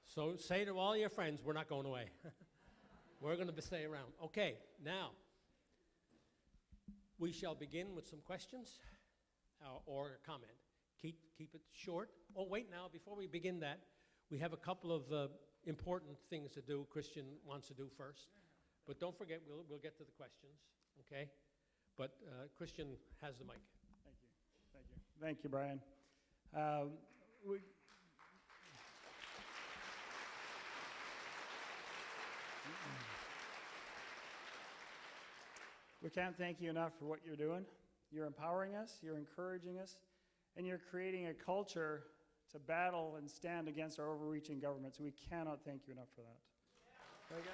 So say to all your friends, we're not going away. We're going to stay around. Okay, now, we shall begin with some questions or a comment. Keep it short. Oh, wait now, before we begin that, we have a couple of important things to do. Christian wants to do first. But don't forget, we'll get to the questions, okay? But Christian has the mic.
Thank you. Thank you. Thank you, Brian. We can't thank you enough for what you're doing. You're empowering us, you're encouraging us, and you're creating a culture to battle and stand against our overreaching government. So we cannot thank you enough for that. Yeah. Okay?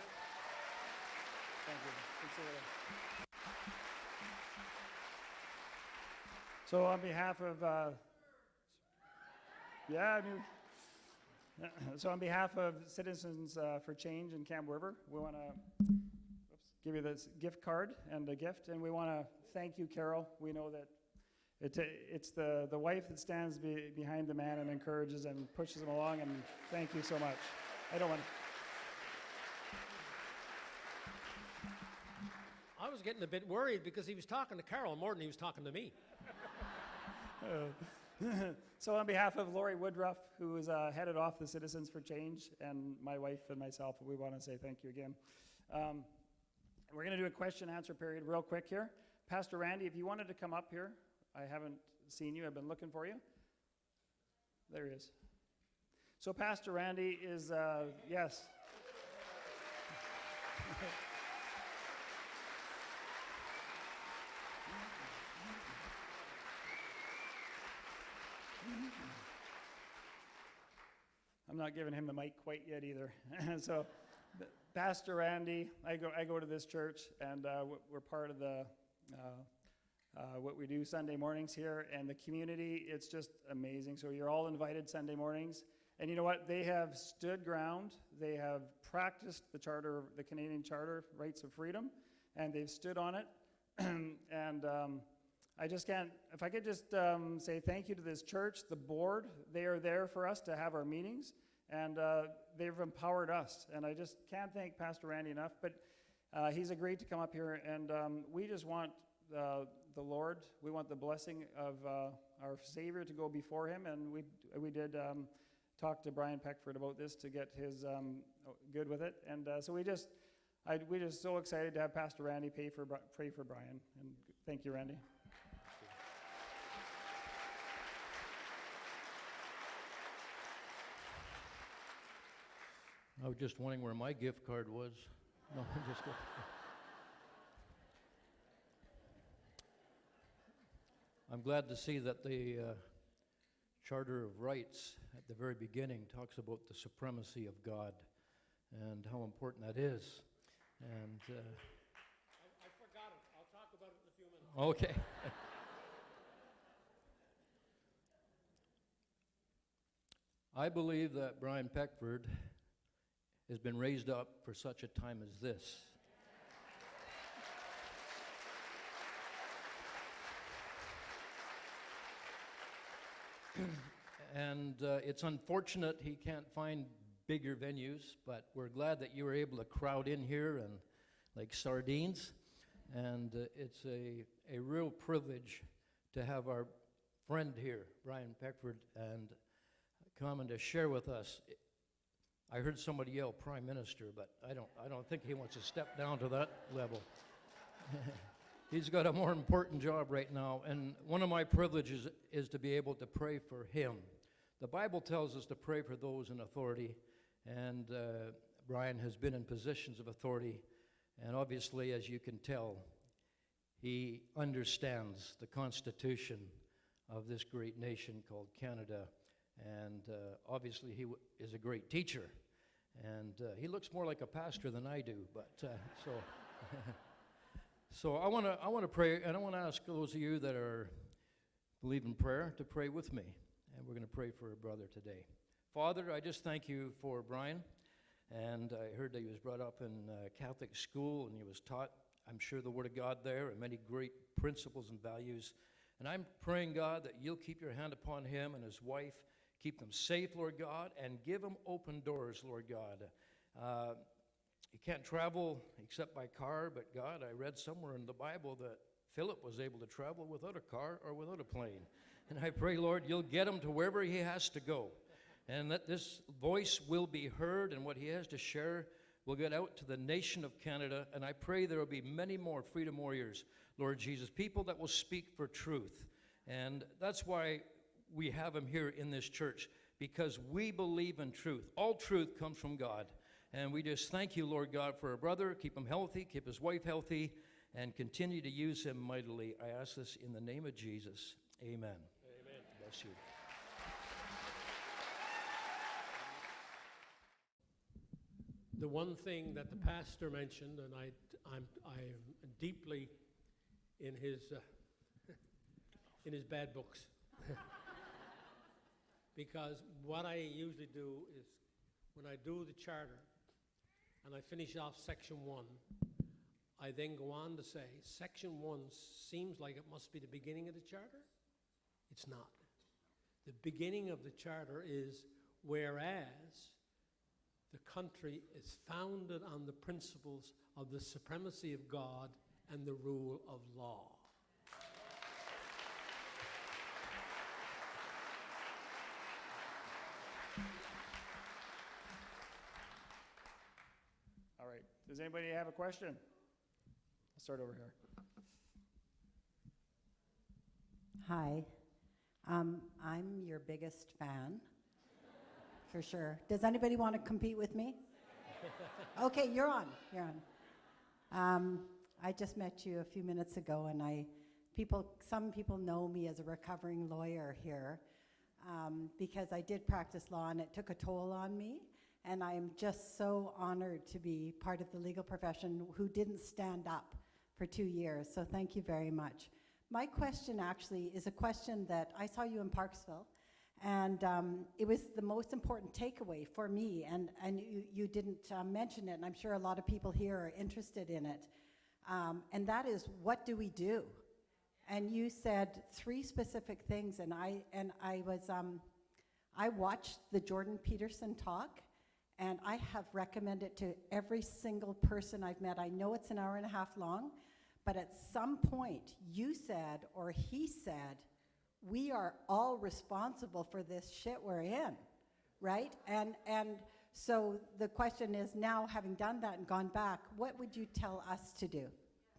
Thank you. So on behalf of, so on behalf of Citizens for Change in Camp River, we want to give you this gift card and a gift, and we want to thank you, Carol. We know that it's the wife that stands behind the man and encourages and pushes him along, and thank you so much.
I was getting a bit worried because he was talking to Carol more than he was talking to me.
So on behalf of Lori Woodruff, who is headed off the Citizens for Change, and my wife and myself, we want to say thank you again. We're going to do a question-answer period real quick here. Pastor Randy, if you wanted to come up here, I haven't seen you. I've been looking for you. There he is. So Pastor Randy is, yes. I'm not giving him the mic quite yet either. So, Pastor Randy, I go to this church, and we're part of the what we do Sunday mornings here, and the community. It's just amazing. So you're all invited Sunday mornings, and you know what? They have stood ground. They have practiced the charter, the Canadian Charter, rights of freedom, and they've stood on it. And I just can't. If I could just say thank you to this church, the board. They are there for us to have our meetings. And they've empowered us. And I just can't thank Pastor Randy enough. But he's agreed to come up here. And we just want the Lord, we want the blessing of our Savior to go before him. And we did talk to Brian Peckford about this to get his good with it. And so we're just so excited to have Pastor Randy pray for Brian. And thank you, Randy.
I was just wondering where my gift card was. No, I'm just kidding. I'm glad to see that the Charter of Rights at the very beginning talks about the supremacy of God and how important that is. And
I forgot it. I'll talk about it in a few minutes.
Okay. I believe that Brian Peckford has been raised up for such a time as this. And it's unfortunate he can't find bigger venues, but we're glad that you were able to crowd in here and like sardines. And it's a real privilege to have our friend here, Brian Peckford, and come and to share with us. I heard somebody yell Prime Minister, but I don't think he wants to step down to that level. He's got a more important job right now, and one of my privileges is to be able to pray for him. The Bible tells us to pray for those in authority, and Brian has been in positions of authority, and obviously, as you can tell, he understands the constitution of this great nation called Canada, and obviously he is a great teacher, and he looks more like a pastor than I do, but so... So I want to pray, and I want to ask those of you that believe in prayer to pray with me, and we're going to pray for a brother today. Father, I just thank you for Brian, and I heard that he was brought up in Catholic school, and he was taught, I'm sure, the Word of God there, and many great principles and values. And I'm praying, God, that you'll keep your hand upon him and his wife, keep them safe, Lord God, and give them open doors, Lord God. You can't travel except by car, but God, I read somewhere in the Bible that Philip was able to travel without a car or without a plane. And I pray, Lord, you'll get him to wherever he has to go, and that this voice will be heard, and what he has to share will get out to the nation of Canada. And I pray there will be many more freedom warriors, Lord Jesus, people that will speak for truth. And that's why we have him here in this church, because we believe in truth. All truth comes from God. And we just thank you, Lord God, for our brother. Keep him healthy, keep his wife healthy, and continue to use him mightily. I ask this in the name of Jesus. Amen.
Amen.
Bless you.
The one thing that the pastor mentioned, and I'm deeply in his bad books, because what I usually do is when I do the charter and I finish off section 1, I then go on to say, section 1 seems like it must be the beginning of the charter. It's not. The beginning of the charter is, whereas the country is founded on the principles of the supremacy of God and the rule of law.
All right. Does anybody have a question? I'll start over here.
Hi. I'm your biggest fan, for sure. Does anybody want to compete with me? Okay, you're on. You're on. I just met you a few minutes ago, and some people know me as a recovering lawyer here, because I did practice law, and it took a toll on me. And I am just so honored to be part of the legal profession who didn't stand up for 2 years. So thank you very much. My question actually is a question that I saw you in Parksville, and it was the most important takeaway for me, and you didn't mention it, and I'm sure a lot of people here are interested in it. And that is, what do we do? And you said 3 specific things, and I watched the Jordan Peterson talk, and I have recommended to every single person I've met. I know it's an hour and a half long, but at some point you said, or he said, we are all responsible for this shit we're in, right? And so the question is, now having done that and gone back, what would you tell us to do?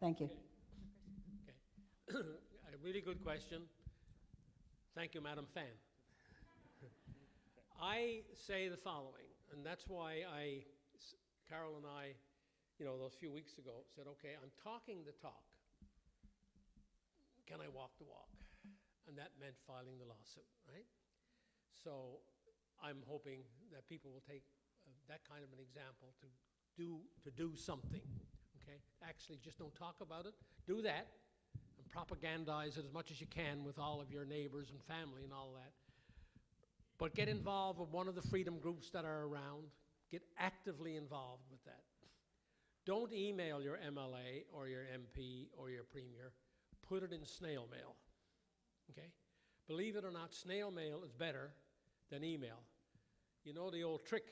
Thank you.
Okay. A really good question. Thank you, Madam Fan. I say the following, and that's why Carol and I, those few weeks ago, said, okay, I'm talking the talk. Can I walk the walk? And that meant filing the lawsuit, right? So I'm hoping that people will take that kind of an example to do something, okay? Actually, just don't talk about it. Do that and propagandize it as much as you can with all of your neighbors and family and all that. But get involved with one of the freedom groups that are around. Get actively involved with that. Don't email your MLA or your MP or your premier. Put it in snail mail, okay? Believe it or not, snail mail is better than email. You know the old trick?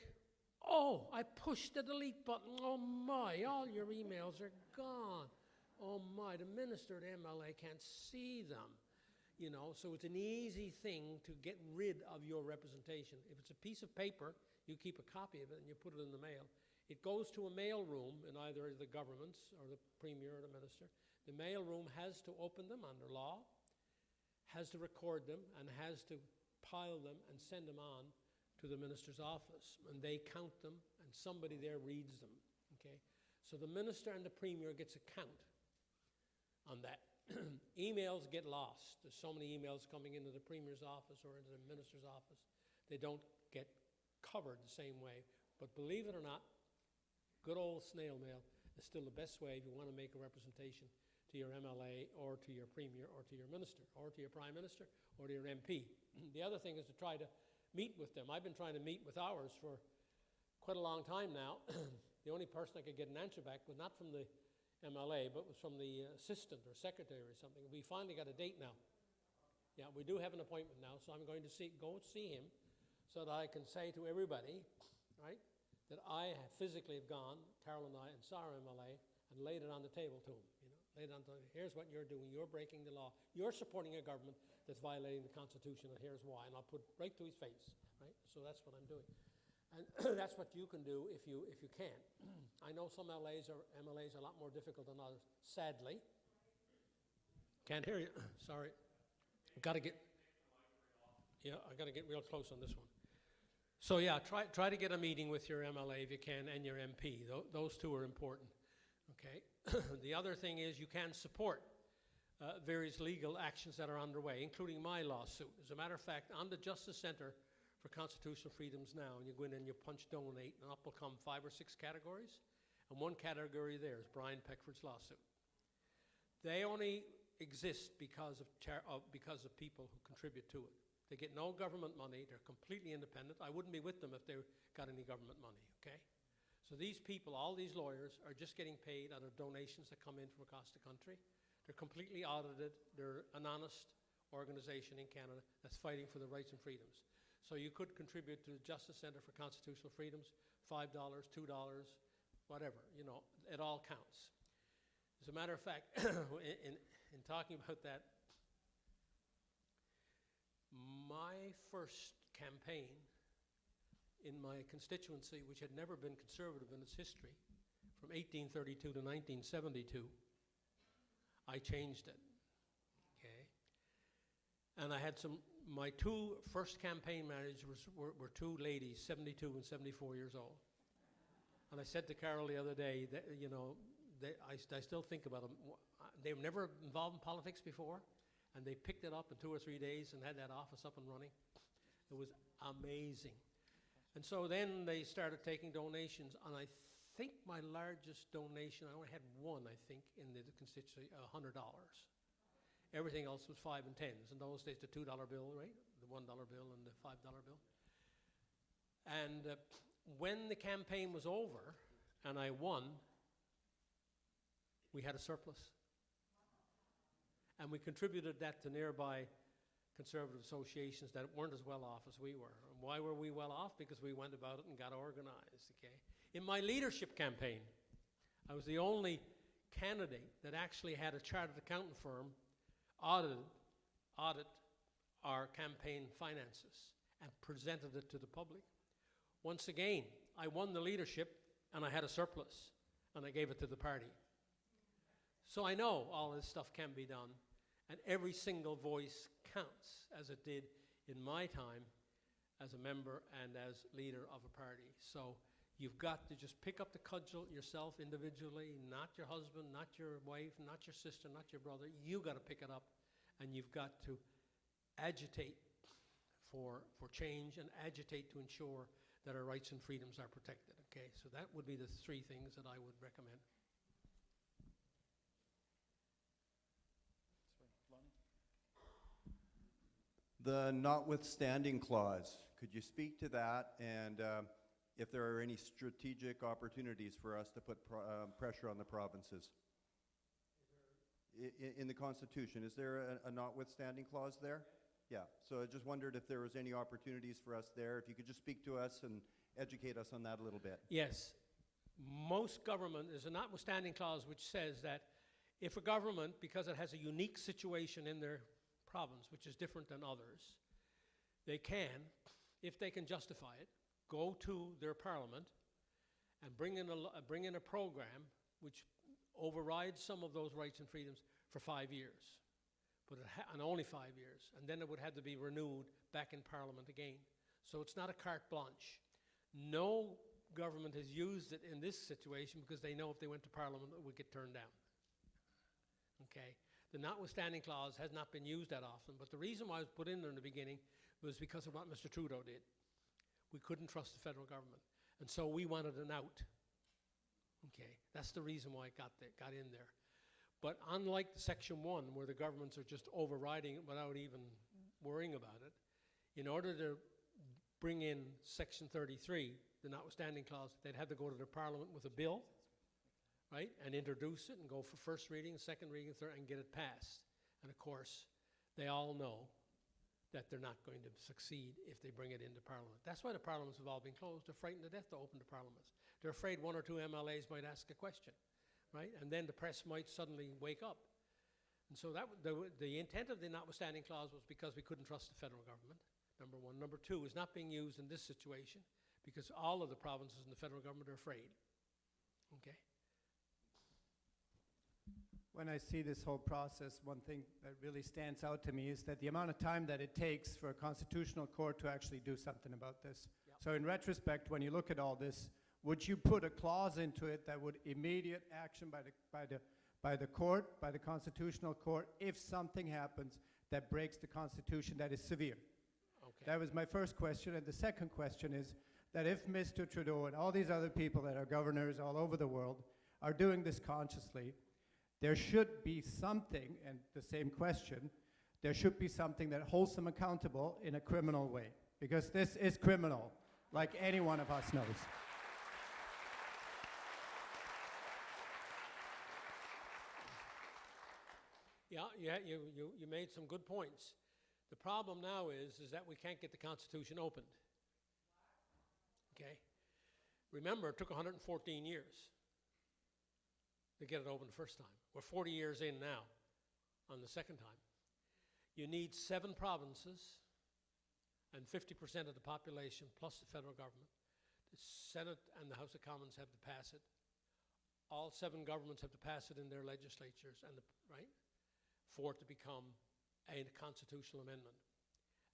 Oh, I pushed the delete button. Oh my, all your emails are gone. Oh my, the minister at MLA can't see them. So it's an easy thing to get rid of your representation. If it's a piece of paper, You keep a copy of it and you put it in the mail. It goes to a mail room in either the governments or the premier or the minister. The mail room has to open them under law, has to record them, and has to pile them and send them on to the minister's office. And they count them, and somebody there reads them, okay? So the minister and the premier gets a count on that. Emails get lost. There's so many emails coming into the premier's office or into the minister's office. They don't get covered the same way. But believe it or not, good old snail mail is still the best way if you want to make a representation to your MLA or to your premier or to your minister or to your prime minister or to your MP. The other thing is to try to meet with them. I've been trying to meet with ours for quite a long time now. The only person I could get an answer back was not from the MLA, but was from the assistant or secretary or something. We finally got a date now. Yeah, we do have an appointment now, so I'm going to go see him so that I can say to everybody, right, that I have physically gone, Carol and I, and saw our MLA and laid it on the table to him. Laid it on the table. Here's what you're doing. You're breaking the law. You're supporting a government that's violating the Constitution, and here's why. And I'll put right to his face, right? So that's what I'm doing. And that's what you can do if you can. I know some MLAs are a lot more difficult than others, sadly. Can't hear you. Sorry. I got to get real close on this one. So yeah, try to get a meeting with your MLA if you can and your MP. Those two are important. Okay. The other thing is you can support various legal actions that are underway, including my lawsuit. As a matter of fact, on the Justice Center for Constitutional Freedoms now, and you go in and you punch donate, and up will come 5 or 6 categories, and one category there is Brian Peckford's lawsuit. They only exist because of people who contribute to it. They get no government money. They're completely independent. I wouldn't be with them if they got any government money, okay? So these people, all these lawyers, are just getting paid out of donations that come in from across the country. They're completely audited. They're an honest organization in Canada that's fighting for the rights and freedoms. So you could contribute to the Justice Center for Constitutional Freedoms, $5, $2, whatever, it all counts. As a matter of fact, in talking about that, my first campaign in my constituency, which had never been conservative in its history, from 1832 to 1972, I changed it, okay? And I had my two first campaign managers were two ladies, 72 and 74 years old. And I said to Carol the other day that, I still think about them. They were never involved in politics before, and they picked it up in 2 or 3 days and had that office up and running. It was amazing. And so then they started taking donations, and I think my largest donation, I only had one, I think, in the constituency, $100. Everything else was 5 and 10s. In those days, the $2 bill, right? The $1 bill and the $5 bill. And when the campaign was over and I won, we had a surplus. And we contributed that to nearby conservative associations that weren't as well off as we were. And why were we well off? Because we went about it and got organized, okay? In my leadership campaign, I was the only candidate that actually had a chartered accountant firm audit our campaign finances and presented it to the public. Once again, I won the leadership and I had a surplus and I gave it to the party. So I know all this stuff can be done, and every single voice counts, as it did in my time as a member and as leader of a party. So you've got to just pick up the cudgel yourself individually, not your husband, not your wife, not your sister, not your brother. You got to pick it up, and you've got to agitate for change and agitate to ensure that our rights and freedoms are protected, okay? So that would be the 3 things that I would recommend.
The Notwithstanding Clause, could you speak to that, and if there are any strategic opportunities for us to put pressure on the provinces? In the Constitution, is there a Notwithstanding Clause there? Yeah, so I just wondered if there was any opportunities for us there. If you could just speak to us and educate us on that a little bit.
Yes. Most government, there's a Notwithstanding Clause which says that if a government, because it has a unique situation in their province, which is different than others, they can, if they can justify it, go to their parliament and bring in a program which overrides some of those rights and freedoms for 5 years, and only 5 years, and then it would have to be renewed back in parliament again. So it's not a carte blanche. No government has used it in this situation because they know if they went to parliament it would get turned down. Okay? The notwithstanding clause has not been used that often, but the reason why it was put in there in the beginning was because of what Mr. Trudeau did. We couldn't trust the federal government, and so we wanted an out. Okay, that's the reason why it got in there. But unlike Section 1, where the governments are just overriding it without even worrying about it, in order to bring in Section 33, the notwithstanding clause, they'd have to go to the parliament with a bill, right, and introduce it and go for first reading, second reading, third, and get it passed. And of course, they all know that they're not going to succeed if they bring it into parliament. That's why the parliaments have all been closed. They're frightened to death to open the parliaments. They're afraid one or two MLAs might ask a question, right? And then the press might suddenly wake up. And so the intent of the notwithstanding clause was because we couldn't trust the federal government, number one. Number two, is not being used in this situation because all of the provinces and the federal government are afraid. Okay?
When I see this whole process, one thing that really stands out to me is that the amount of time that it takes for a constitutional court to actually do something about this.
Yep.
So in retrospect, when you look at all this, would you put a clause into it that would immediate action by the court, by the constitutional court, if something happens that breaks the Constitution that is severe?
Okay.
That was my first question. And the second question is that if Mr. Trudeau and all these other people that are governors all over the world are doing this consciously, there should be something, and the same question, there should be something that holds them accountable in a criminal way. Because this is criminal, like any one of us knows.
Yeah, you made some good points. The problem now is that we can't get the Constitution opened. Okay? Remember, it took 114 years to get it open the first time. We're 40 years in now on the second time. You need 7 provinces and 50% of the population plus the federal government. The Senate and the House of Commons have to pass it. All 7 governments have to pass it in their legislatures, and right, for it to become a constitutional amendment.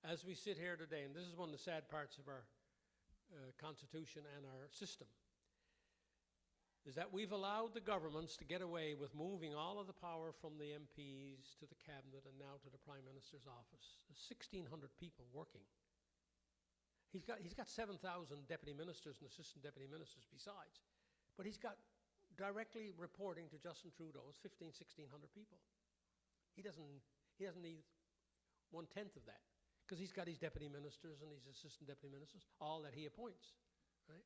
As we sit here today, and this is one of the sad parts of our Constitution and our system, is that we've allowed the governments to get away with moving all of the power from the MPs to the cabinet and now to the Prime Minister's office. There's 1,600 people working. He's got 7,000 deputy ministers and assistant deputy ministers besides, but he's got directly reporting to Justin Trudeau is 1,600 people. He doesn't need 1/10 of that because he's got his deputy ministers and his assistant deputy ministers, all that he appoints, right?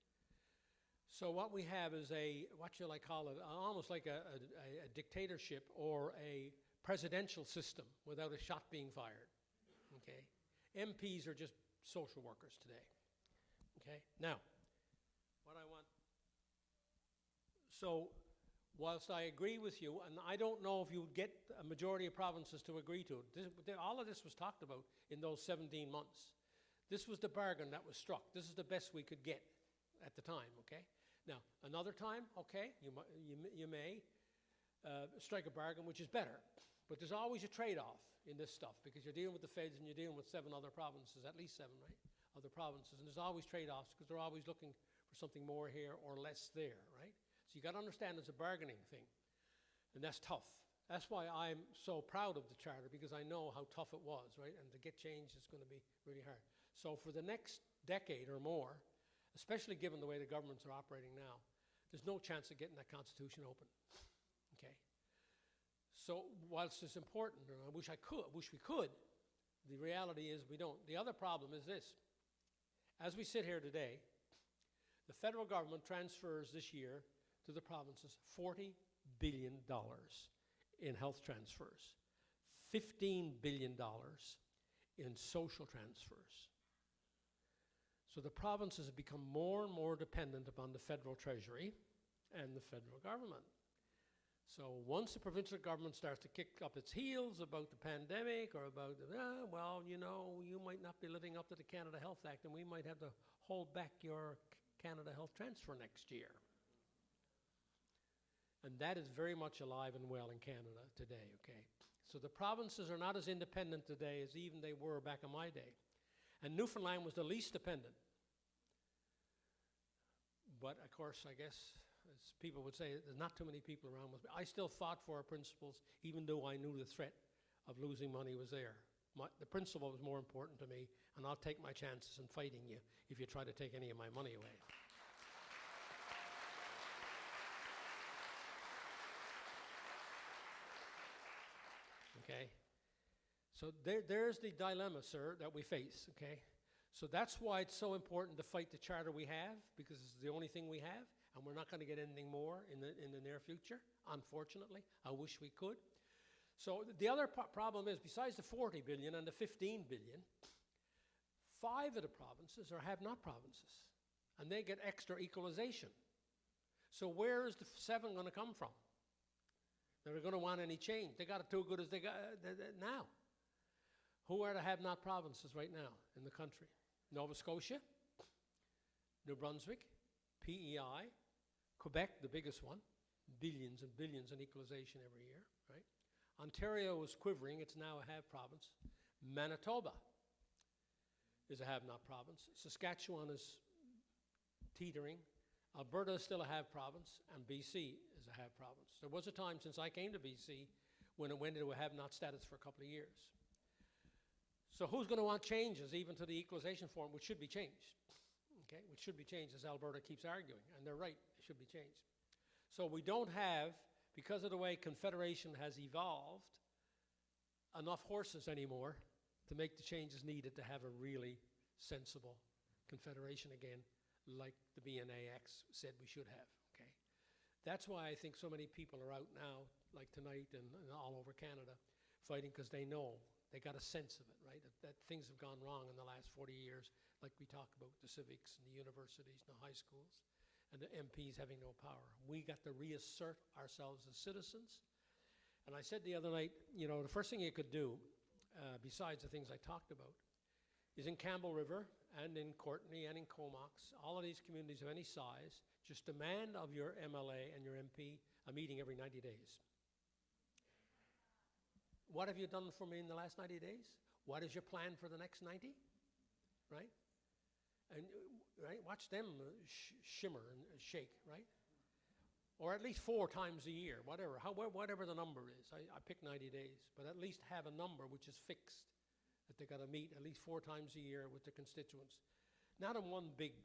So what we have is what shall I call it, almost like a dictatorship or a presidential system without a shot being fired, okay? MPs are just social workers today, okay? Now, what I want, so whilst I agree with you, and I don't know if you would get a majority of provinces to agree to it, all of this was talked about in those 17 months. This was the bargain that was struck. This is the best we could get at the time, okay? Now, another time, okay, you may strike a bargain which is better, but there's always a trade-off in this stuff because you're dealing with the feds and you're dealing with 7 other provinces, at least 7, right, other provinces, and there's always trade-offs because they're always looking for something more here or less there, right? So you got to understand it's a bargaining thing, and that's tough. That's why I'm so proud of the charter because I know how tough it was, right, and to get change is going to be really hard. So for the next decade or more, especially given the way the governments are operating now, there's no chance of getting that Constitution open, okay? So whilst it's important, and I wish we could, the reality is we don't. The other problem is this. As we sit here today, the federal government transfers this year to the provinces $40 billion in health transfers, $15 billion in social transfers. So the provinces have become more and more dependent upon the federal treasury and the federal government. So once the provincial government starts to kick up its heels about the pandemic or about, well, you know, you might not be living up to the Canada Health Act and we might have to hold back your Canada Health Transfer next year. And that is very much alive and well in Canada today, okay? So the provinces are not as independent today as even they were back in my day. And Newfoundland was the least dependent. But of course, I guess, as people would say, there's not too many people around with me. I still fought for our principles, even though I knew the threat of losing money was there. The principle was more important to me, and I'll take my chances in fighting you if you try to take any of my money away. Okay? So there's the dilemma, sir, that we face, okay? So that's why it's so important to fight the charter we have, because it's the only thing we have, and we're not going to get anything more in the near future, unfortunately. I wish we could. So the other problem is, besides the 40 billion and the 15 billion, 5 of the provinces are have-not provinces, and they get extra equalization. So where is the 7 going to come from? They're going to want any change. They got it too good as they got now. Who are the have-not provinces right now in the country? Nova Scotia, New Brunswick, PEI, Quebec, the biggest one, billions and billions in equalization every year, right? Ontario is quivering, it's now a have province. Manitoba is a have-not province. Saskatchewan is teetering. Alberta is still a have province, and BC is a have province. There was a time since I came to BC when it went into a have-not status for a couple of years. So who's going to want changes even to the equalization form, which should be changed? Okay, which should be changed, as Alberta keeps arguing, and they're right, it should be changed. So we don't have, because of the way Confederation has evolved, enough horses anymore to make the changes needed to have a really sensible Confederation again, like the BNAX said we should have, okay? That's why I think so many people are out now, like tonight and all over Canada, fighting because they know, they got a sense of it, right? That things have gone wrong in the last 40 years, like we talked about the civics and the universities and the high schools, and the MPs having no power. We got to reassert ourselves as citizens. And I said the other night, you know, the first thing you could do, besides the things I talked about, is in Campbell River and in Courtenay and in Comox, all of these communities of any size, just demand of your MLA and your MP a meeting every 90 days. What have you done for me in the last 90 days? What is your plan for the next 90? Right? And right, watch them shimmer and shake, right? Or at least 4 times a year, whatever the number is. I pick 90 days, but at least have a number which is fixed, that they got to meet at least 4 times a year with the constituents. Not in one big,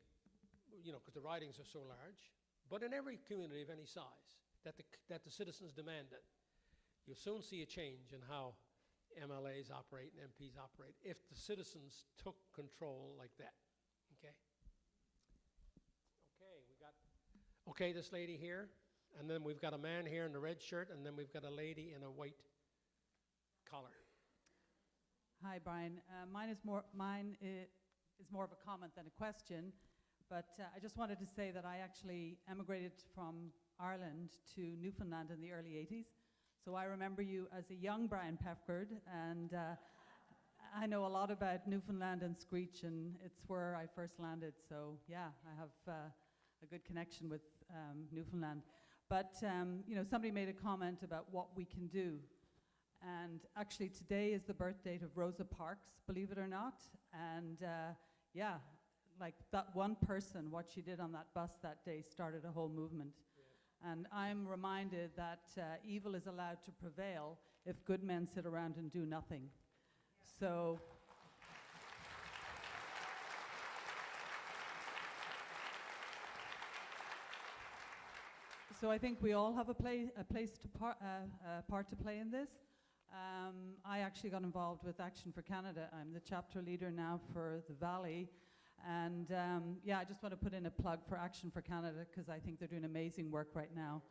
you know, because the ridings are so large, but in every community of any size, that the citizens demand it. You'll soon see a change in how MLAs operate and MPs operate if the citizens took control like that, okay? Okay, this lady here, and then we've got a man here in the red shirt, and then we've got a lady in a white collar.
Hi, Brian. Mine is more of a comment than a question, but I just wanted to say that I actually emigrated from Ireland to Newfoundland in the early 80s. So I remember you as a young Brian Peckford, and I know a lot about Newfoundland and Screech, and it's where I first landed. So yeah, I have a good connection with Newfoundland. But you know, somebody made a comment about what we can do. And actually today is the birth date of Rosa Parks, believe it or not. And yeah, like that one person, what she did on that bus that day started a whole movement. Yeah. And I'm reminded that evil is allowed to prevail if good men sit around and do nothing. Yeah. So I think we all have a part to play in this. I actually got involved with Action for Canada. I'm the chapter leader now for the Valley. And yeah, I just want to put in a plug for Action for Canada because I think they're doing amazing work right now,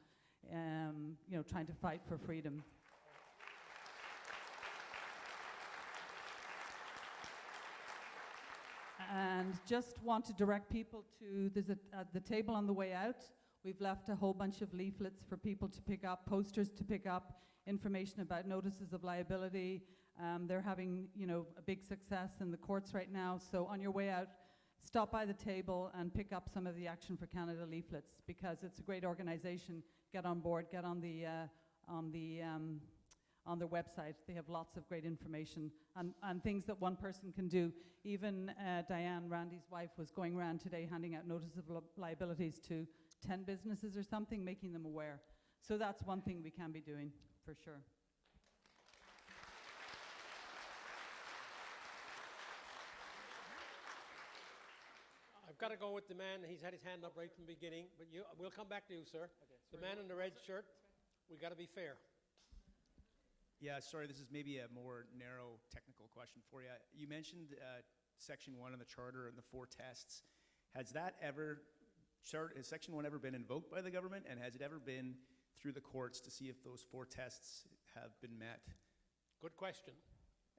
you know, trying to fight for freedom. And just want to direct people to, there's at the table on the way out, We've left a whole bunch of leaflets for people to pick up, posters to pick up, information about notices of liability. They're having, a big success in the courts right now. So on your way out, stop by the table and pick up some of the Action for Canada leaflets, because it's a great organization. Get on board, get on their website. They have lots of great information and things that one person can do. Even Diane, Randy's wife, was going around today handing out notices of liabilities to 10 businesses or something, making them aware. So that's one thing we can be doing, for sure.
I've got to go with the man. He's had his hand up right from the beginning, but we'll come back to you, sir. Okay, the man in the red shirt. We got to be fair.
Yeah, sorry, this is maybe a more narrow technical question for you. You mentioned Section 1 of the Charter and the 4 tests. Has Section 1 ever been invoked by the government, and has it ever been through the courts to see if those 4 tests have been met?
Good question.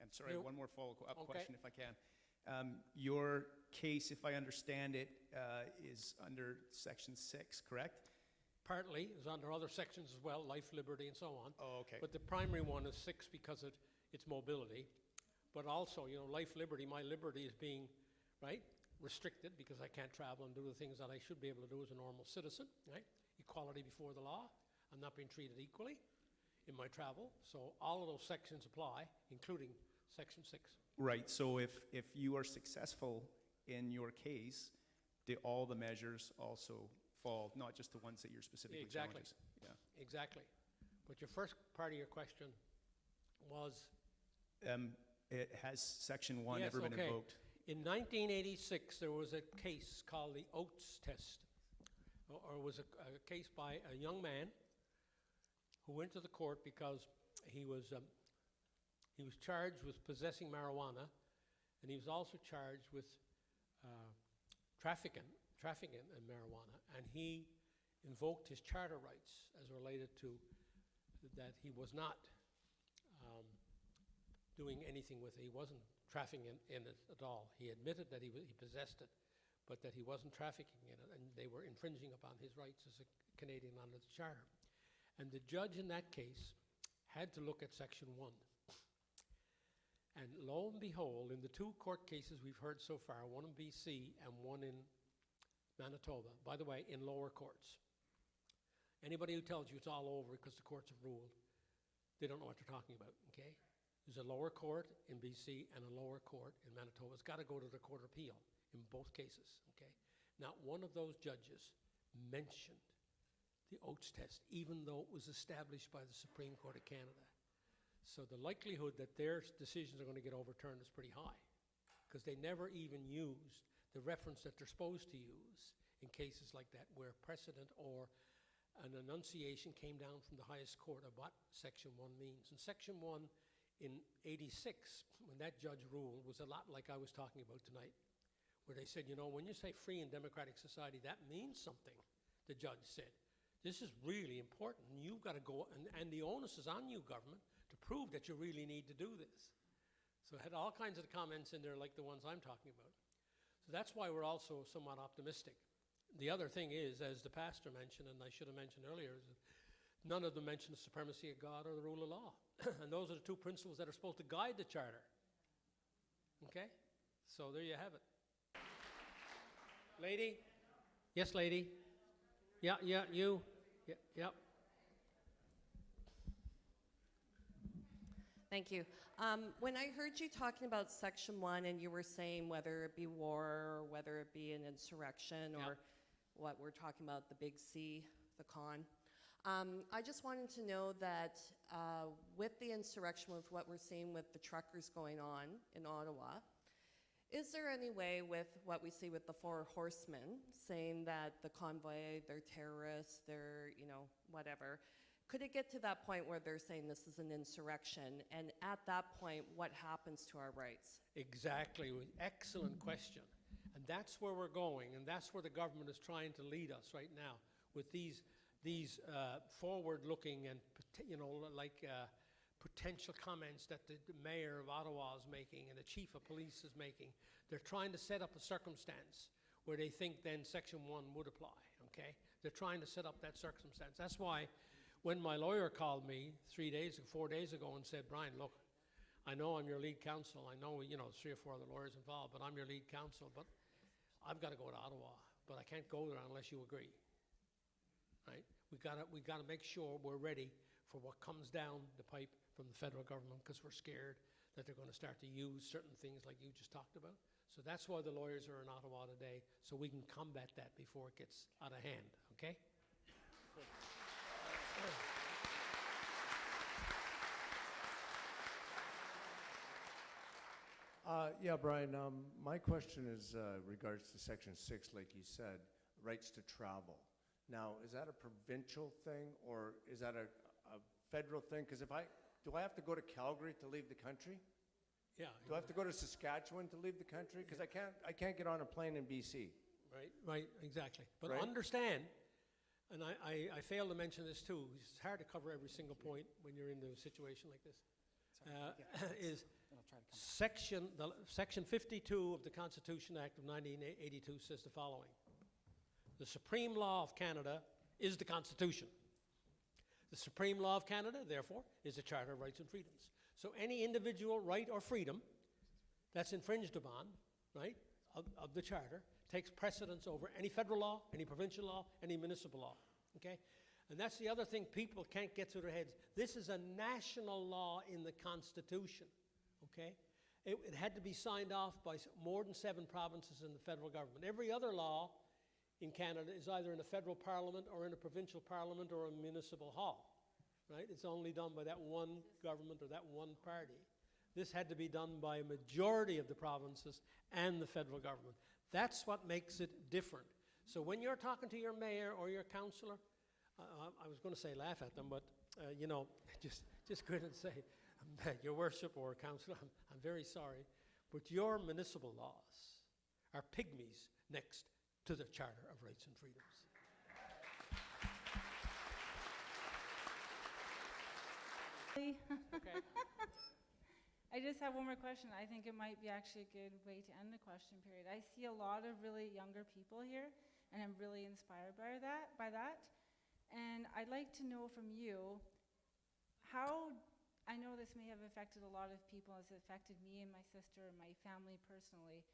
And sorry, one more follow-up question if I can. Your case, if I understand it, is under Section 6, correct?
Partly. It's under other sections as well, life, liberty, and so on.
Oh, okay.
But the primary one is 6 because it's mobility. But also, life, liberty, my liberty is being, restricted because I can't travel and do the things that I should be able to do as a normal citizen, right? Equality before the law. I'm not being treated equally in my travel. So all of those sections apply, including Section 6.
Right, so if you are successful in your case, do all the measures also fall, not just the ones that you're specifically
Exactly.
challenging? Yeah.
Exactly. But your first part of your question was?
Has Section 1 ever been invoked?
In 1986, there was a case called the Oates test, or it was a case by a young man who went to the court because he was charged with possessing marijuana, and he was also charged with trafficking in marijuana, and he invoked his charter rights as related to that he was not doing anything with it. He wasn't trafficking in it at all. He admitted that he possessed it, but that he wasn't trafficking in it, and they were infringing upon his rights as a Canadian under the charter. And the judge in that case had to look at Section 1. And lo and behold, in the 2 court cases we've heard so far, one in BC and one in Manitoba, by the way, in lower courts. Anybody who tells you it's all over because the courts have ruled, they don't know what they're talking about, okay? There's a lower court in BC and a lower court in Manitoba. It's got to go to the Court of Appeal in both cases, okay? Not one of those judges mentioned the Oates test, even though it was established by the Supreme Court of Canada. So the likelihood that their decisions are going to get overturned is pretty high, because they never even used the reference that they're supposed to use in cases like that, where precedent or an enunciation came down from the highest court of what Section 1 means. And Section 1 in 86, when that judge ruled, was a lot like I was talking about tonight, where they said, when you say free and democratic society, that means something, the judge said. This is really important, and you've got to go, and the onus is on you, government, to prove that you really need to do this. So it had all kinds of comments in there like the ones I'm talking about. So that's why we're also somewhat optimistic. The other thing is, as the pastor mentioned, and I should have mentioned earlier, is that none of them mention the supremacy of God or the rule of law. And those are the 2 principles that are supposed to guide the charter. Okay? So there you have it. Lady? Yes, lady? Yeah, you? Yeah.
Thank you. When I heard you talking about Section 1 and you were saying whether it be war or whether it be an insurrection or what we're talking about, the big C, the con, I just wanted to know that with the insurrection, with what we're seeing with the truckers going on in Ottawa, is there any way with what we see with the 4 horsemen saying that the convoy, they're terrorists, they're, whatever, could it get to that point where they're saying this is an insurrection? And at that point, what happens to our rights?
Exactly. Excellent question. And that's where we're going, and that's where the government is trying to lead us right now with these forward-looking and, potential comments that the mayor of Ottawa is making and the chief of police is making. They're trying to set up a circumstance where they think then Section 1 would apply, okay? They're trying to set up that circumstance. That's why when my lawyer called me 4 days ago and said, Brian, look, I know I'm your lead counsel. I know, 3 or 4 other lawyers involved, but I'm your lead counsel. But I've got to go to Ottawa, but I can't go there unless you agree. Right? We got to make sure we're ready for what comes down the pipe from the federal government, because we're scared that they're going to start to use certain things like you just talked about. So that's why the lawyers are in Ottawa today, so we can combat that before it gets out of hand. Okay?
Yeah, Brian, my question is regards to Section 6, like you said, rights to travel. Now, is that a provincial thing, or is that a federal thing? Because do I have to go to Calgary to leave the country?
Yeah.
Do I have to go to Saskatchewan to leave the country? Because I can't get on a plane in BC.
Right, exactly. But
Right.
understand, and I failed to mention this too, it's hard to cover every single point when you're in a situation like this, is Section 52 of the Constitution Act of 1982 says the following. The supreme law of Canada is the Constitution. The supreme law of Canada, therefore, is the Charter of Rights and Freedoms. So any individual right or freedom that's infringed upon, right, of the Charter, takes precedence over any federal law, any provincial law, any municipal law, okay? And that's the other thing people can't get through their heads. This is a national law in the Constitution, okay? It had to be signed off by more than 7 provinces in the federal government. Every other law in Canada is either in a federal parliament or in a provincial parliament or a municipal hall, right? It's only done by that one government or that one party. This had to be done by a majority of the provinces and the federal government. That's what makes it different. So when you're talking to your mayor or your councillor, I was going to say laugh at them, but just grin and say, your worship or councillor, I'm very sorry, but your municipal laws are pygmies next to the Charter of Rights and Freedoms.
Okay. I just have one more question. I think it might be actually a good way to end the question period. I see a lot of really younger people here, and I'm really inspired by that. And I'd like to know from you how, I know this may have affected a lot of people, as it affected me and my sister and my family personally.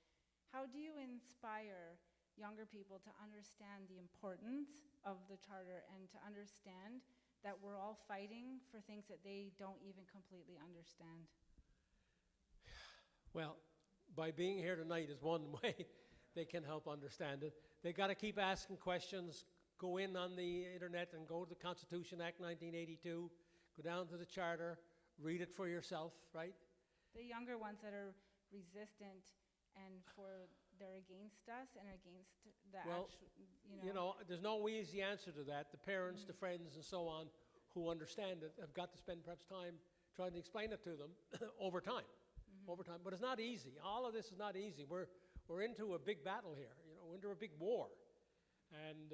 How do you inspire younger people to understand the importance of the Charter and to understand that we're all fighting for things that they don't even completely understand?
Well, by being here tonight is one way they can help understand it. They got to keep asking questions. Go in on the internet and go to the Constitution Act 1982. Go down to the Charter. Read it for yourself, right?
The younger ones that are resistant and they're against us and against the actual,
there's no easy answer to that. The parents, the friends, and so on who understand it have got to spend perhaps time trying to explain it to them over time. But it's not easy. All of this is not easy. We're into a big battle here. We're into a big war. And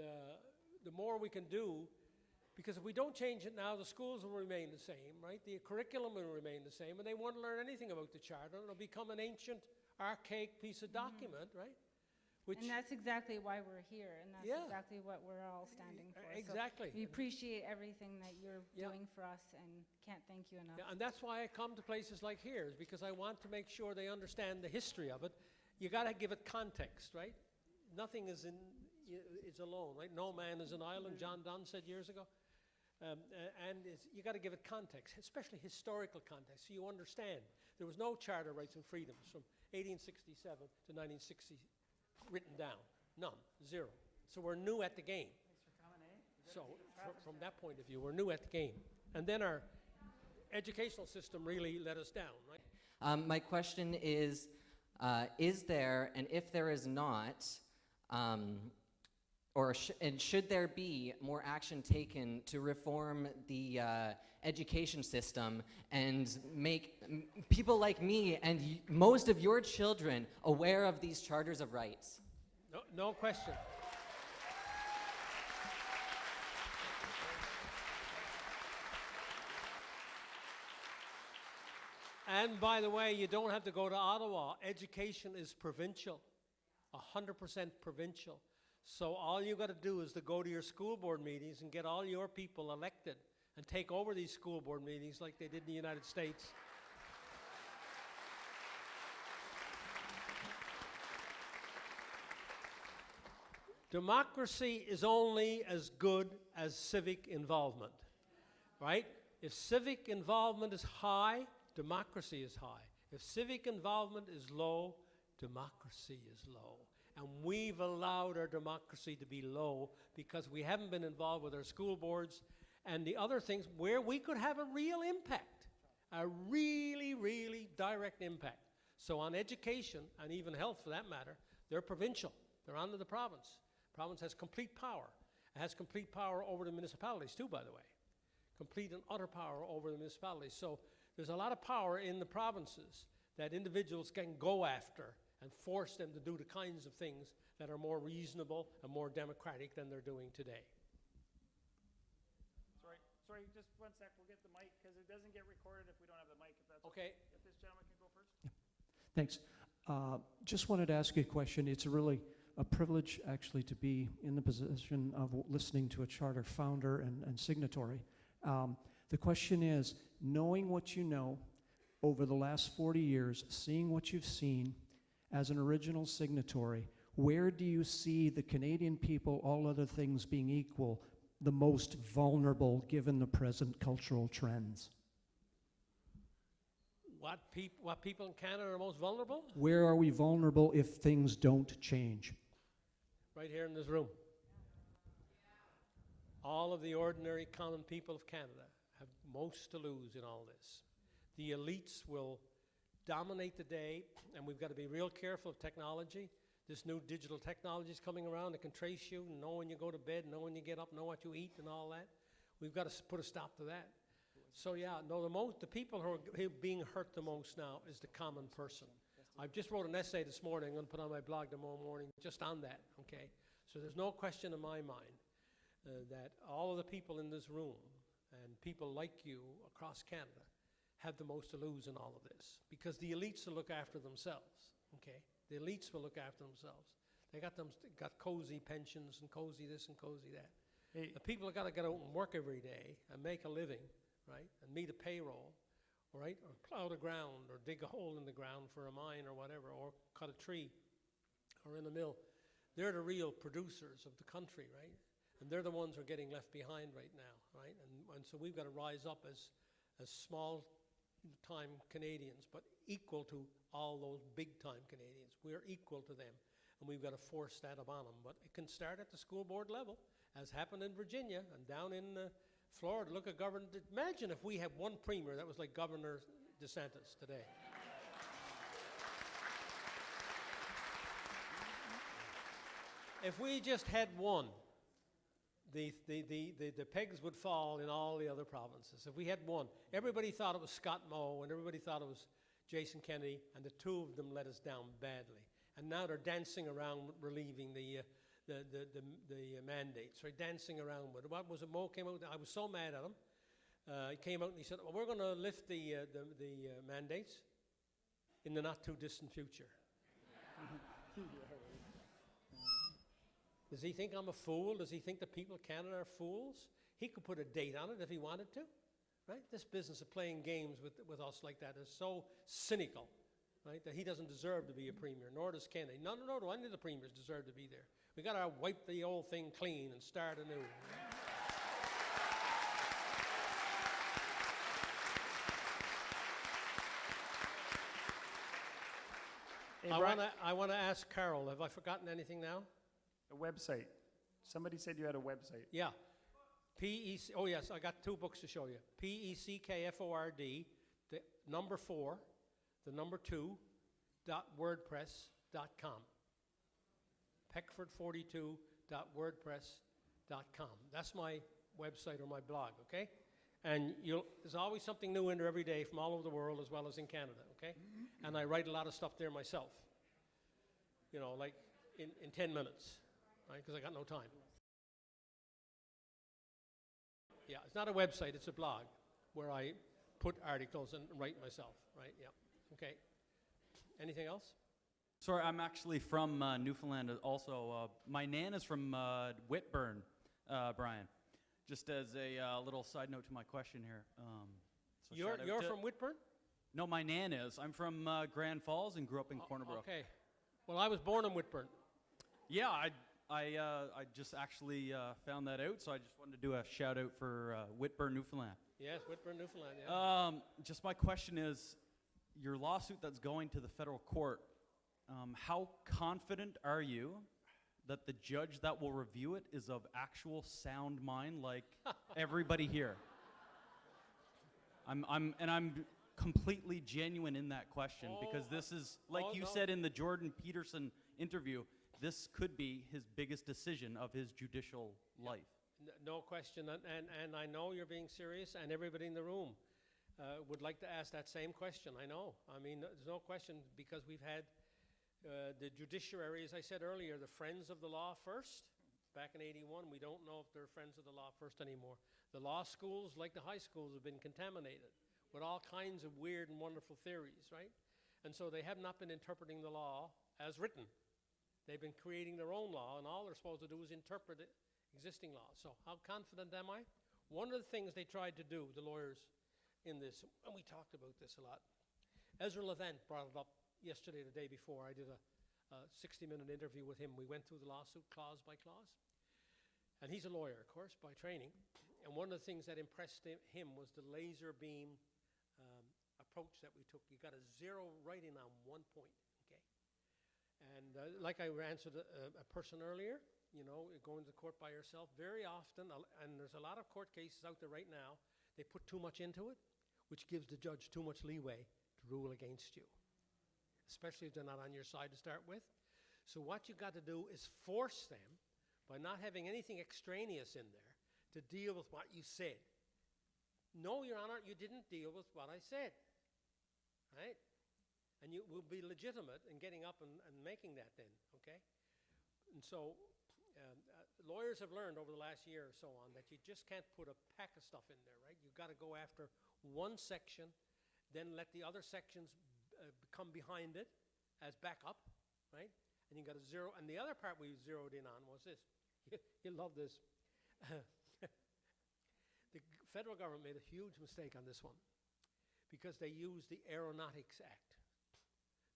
the more we can do, because if we don't change it now, the schools will remain the same, right? The curriculum will remain the same, and they won't learn anything about the Charter. It'll become an ancient, archaic piece of document, right?
And that's exactly why we're here, and that's exactly what we're all standing for.
Exactly.
So we appreciate everything that you're doing for us, and can't thank you enough.
Yeah, and that's why I come to places like here, is because I want to make sure they understand the history of it. You got to give it context, right? Nothing is alone, right? No man is an island, John Donne said years ago. You got to give it context, especially historical context, so you understand. There was no Charter of Rights and Freedoms from 1867 to 1960 written down. None. Zero. So we're new at the game.
Thanks for coming, eh?
So from that point of view, we're new at the game. And then our educational system really let us down, right?
My question is there, and if there is not, and should there be more action taken to reform the education system and make people like me and most of your children aware of these charters of rights?
No question. And by the way, you don't have to go to Ottawa. Education is provincial, 100% provincial. So all you got to do is to go to your school board meetings and get all your people elected and take over these school board meetings like they did in the United States. Democracy is only as good as civic involvement, right? If civic involvement is high, democracy is high. If civic involvement is low, democracy is low. And we've allowed our democracy to be low because we haven't been involved with our school boards and the other things where we could have a real impact, a really, really direct impact. So on education, and even health for that matter, they're provincial. They're under the province. Province has complete power. It has complete power over the municipalities too, by the way. Complete and utter power over the municipalities. So there's a lot of power in the provinces that individuals can go after and force them to do the kinds of things that are more reasonable and more democratic than they're doing today.
Sorry, just one sec. We'll get the mic because it doesn't get recorded if we don't have the mic. If that's
Okay.
If this gentleman can go first.
Thanks. Just wanted to ask you a question. It's a privilege actually to be in the position of listening to a charter founder and signatory. The question is, knowing what you know over the last 40 years, seeing what you've seen as an original signatory, where do you see the Canadian people, all other things being equal, the most vulnerable given the present cultural trends?
What people in Canada are most vulnerable?
Where are we vulnerable if things don't change?
Right here in this room. All of the ordinary common people of Canada have most to lose in all this. The elites will dominate the day, and we've got to be real careful of technology. This new digital technology is coming around that can trace you, and know when you go to bed, know when you get up, know what you eat and all that. We've got to put a stop to that. So yeah, no, the people who are being hurt the most now is the common person. I just wrote an essay this morning, I'm going to put on my blog tomorrow morning, just on that, okay? So there's no question in my mind that all of the people in this room and people like you across Canada have the most to lose in all of this, because the elites will look after themselves, okay? The elites will look after themselves. They got cozy pensions and cozy this and cozy that.
Hey.
The people have got to get out and work every day and make a living, right? And meet a payroll, right? Or plow the ground or dig a hole in the ground for a mine or whatever, or cut a tree or in a mill. They're the real producers of the country, right? And they're the ones who are getting left behind right now, right? And so we've got to rise up as small-time Canadians, but equal to all those big-time Canadians. We're equal to them, and we've got to force that upon them. But it can start at the school board level, as happened in Virginia and down in Florida. Look at Governor, imagine if we had one premier that was like Governor DeSantis today. If we just had one, the pegs would fall in all the other provinces. If we had one, everybody thought it was Scott Moe and everybody thought it was Jason Kennedy, and the two of them let us down badly. And now they're dancing around relieving the mandates, right? Dancing around with it. What was it? Moe came out with, I was so mad at him. He came out and he said, well, we're going to lift the mandates in the not too distant future. Does he think I'm a fool? Does he think the people of Canada are fools? He could put a date on it if he wanted to, right? This business of playing games with us like that is so cynical, right, that he doesn't deserve to be a premier, nor does Kennedy. No, any of the premiers deserve to be there. We got to wipe the old thing clean and start anew.
Hey,
I want to ask Carol, have I forgotten anything now?
A website. Somebody said you had a website.
Yeah. Oh yes, I got 2 books to show you. Peckford, the number 4, the number 2, .wordpress.com. Peckford42.wordpress.com. That's my website or my blog, okay? And there's always something new in there every day from all over the world as well as in Canada, okay? And I write a lot of stuff there myself, you know, like in 10 minutes, right? Because I got no time. Yeah, it's not a website, it's a blog where I put articles and write myself, right? Yeah, okay. Anything else?
Sorry, I'm actually from Newfoundland also. My nan is from Whitburn, Brian. Just as a little side note to my question here. So
You're from Whitburn?
No, my nan is. I'm from Grand Falls and grew up in Corner Brook.
Okay. Well, I was born in Whitburn.
Yeah, I just actually found that out, so I just wanted to do a shout out for Whitburn, Newfoundland.
Yes, Whitburn, Newfoundland, yeah.
Just my question is, your lawsuit that's going to the federal court, how confident are you that the judge that will review it is of actual sound mind like everybody here? I'm completely genuine in that question because this is, like you said in the Jordan Peterson interview, this could be his biggest decision of his judicial life.
No question, and I know you're being serious, and everybody in the room would like to ask that same question, I know. I mean, there's no question, because we've had the judiciary, as I said earlier, the friends of the law first, back in '81. We don't know if they're friends of the law first anymore. The law schools, like the high schools, have been contaminated with all kinds of weird and wonderful theories, right? And so they have not been interpreting the law as written. They've been creating their own law, and all they're supposed to do is interpret it, existing laws. So how confident am I? One of the things they tried to do, the lawyers in this, and we talked about this a lot. Ezra Levant brought it up yesterday, the day before. I did a 60-minute interview with him. We went through the lawsuit clause by clause. And he's a lawyer, of course, by training. And one of the things that impressed him was the laser beam approach that we took. You got to zero right in on one point, okay? And like I answered a person earlier, you know, going to court by yourself, very often, and there's a lot of court cases out there right now, they put too much into it, which gives the judge too much leeway to rule against you, especially if they're not on your side to start with. So what you got to do is force them, by not having anything extraneous in there, to deal with what you said. No, Your Honor, you didn't deal with what I said, right? And you will be legitimate in getting up and making that then, okay? And so lawyers have learned over the last year or so on that you just can't put a pack of stuff in there, right? You've got to go after one section, then let the other sections come behind it as backup, right? And you got to zero. And the other part we zeroed in on was this. You'll love this. The federal government made a huge mistake on this one because they used the Aeronautics Act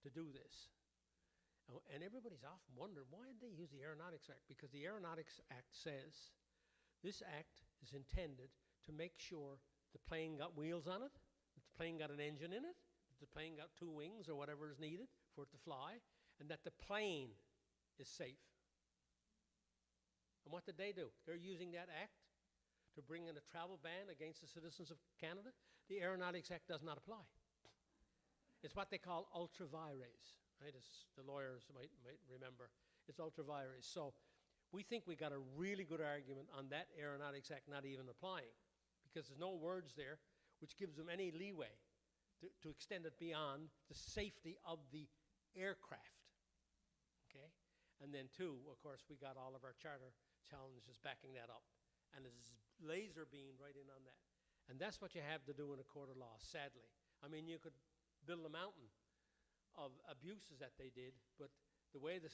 to do this. And everybody's often wondering, why did they use the Aeronautics Act? Because the Aeronautics Act says this act is intended to make sure the plane got wheels on it, that the plane got an engine in it, that the plane got 2 wings or whatever is needed for it to fly, and that the plane is safe. And what did they do? They're using that act to bring in a travel ban against the citizens of Canada. The Aeronautics Act does not apply. It's what they call ultra vires, right? As the lawyers might remember. It's ultra vires. So we think we got a really good argument on that Aeronautics Act not even applying, because there's no words there which gives them any leeway to extend it beyond the safety of the aircraft, okay? And then two, of course, we got all of our charter challenges backing that up. And there's laser beam right in on that. And that's what you have to do in a court of law, sadly. I mean, you could build a mountain of abuses that they did, but the way the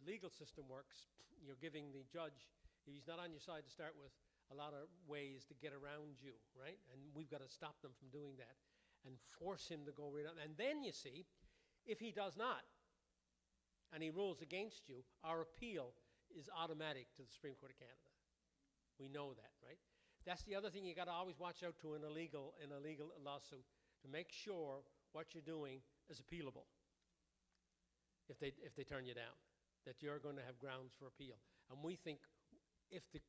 legal system works, you're giving the judge, if he's not on your side to start with, a lot of ways to get around you, right? And we've got to stop them from doing that and force him to go right on. And then, you see, if he does not, and he rules against you, our appeal is automatic to the Supreme Court of Canada. We know that, right? That's the other thing you got to always watch out to in a legal lawsuit, to make sure what you're doing is appealable. If they turn you down, that you're going to have grounds for appeal. And we think if the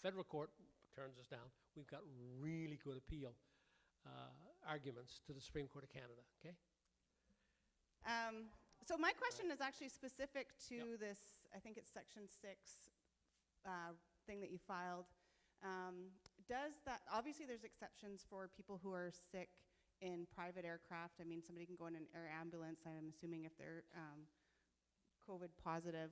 federal court turns us down, we've got really good appeal arguments to the Supreme Court of Canada, okay?
So my question is actually specific to this, I think it's Section 6 thing that you filed. Does that, obviously there's exceptions for people who are sick in private aircraft. I mean, somebody can go in an air ambulance, I'm assuming, if they're COVID positive.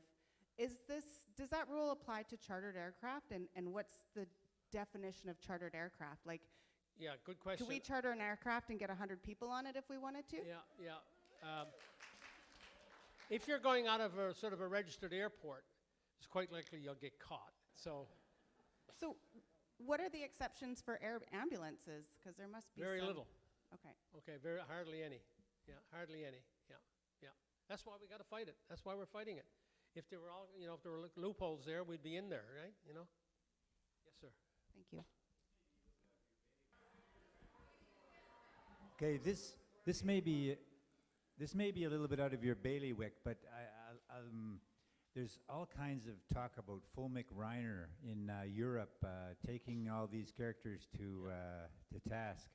Does that rule apply to chartered aircraft? And what's the definition of chartered aircraft? Like,
yeah, good question.
Could we charter an aircraft and get 100 people on it if we wanted to?
Yeah. if you're going out of a sort of a registered airport, it's quite likely you'll get caught. So
So what are the exceptions for ambulances? Because there must be
very
some.
little.
Okay.
Okay, hardly any. Yeah, hardly any. Yeah, yeah. That's why we got to fight it. That's why we're fighting it. If there were all, if there were loopholes there, we'd be in there, right? Yes, sir.
Thank you.
Okay, this may be a little bit out of your bailiwick, but there's all kinds of talk about Fulmic Reiner in Europe taking all these characters to task,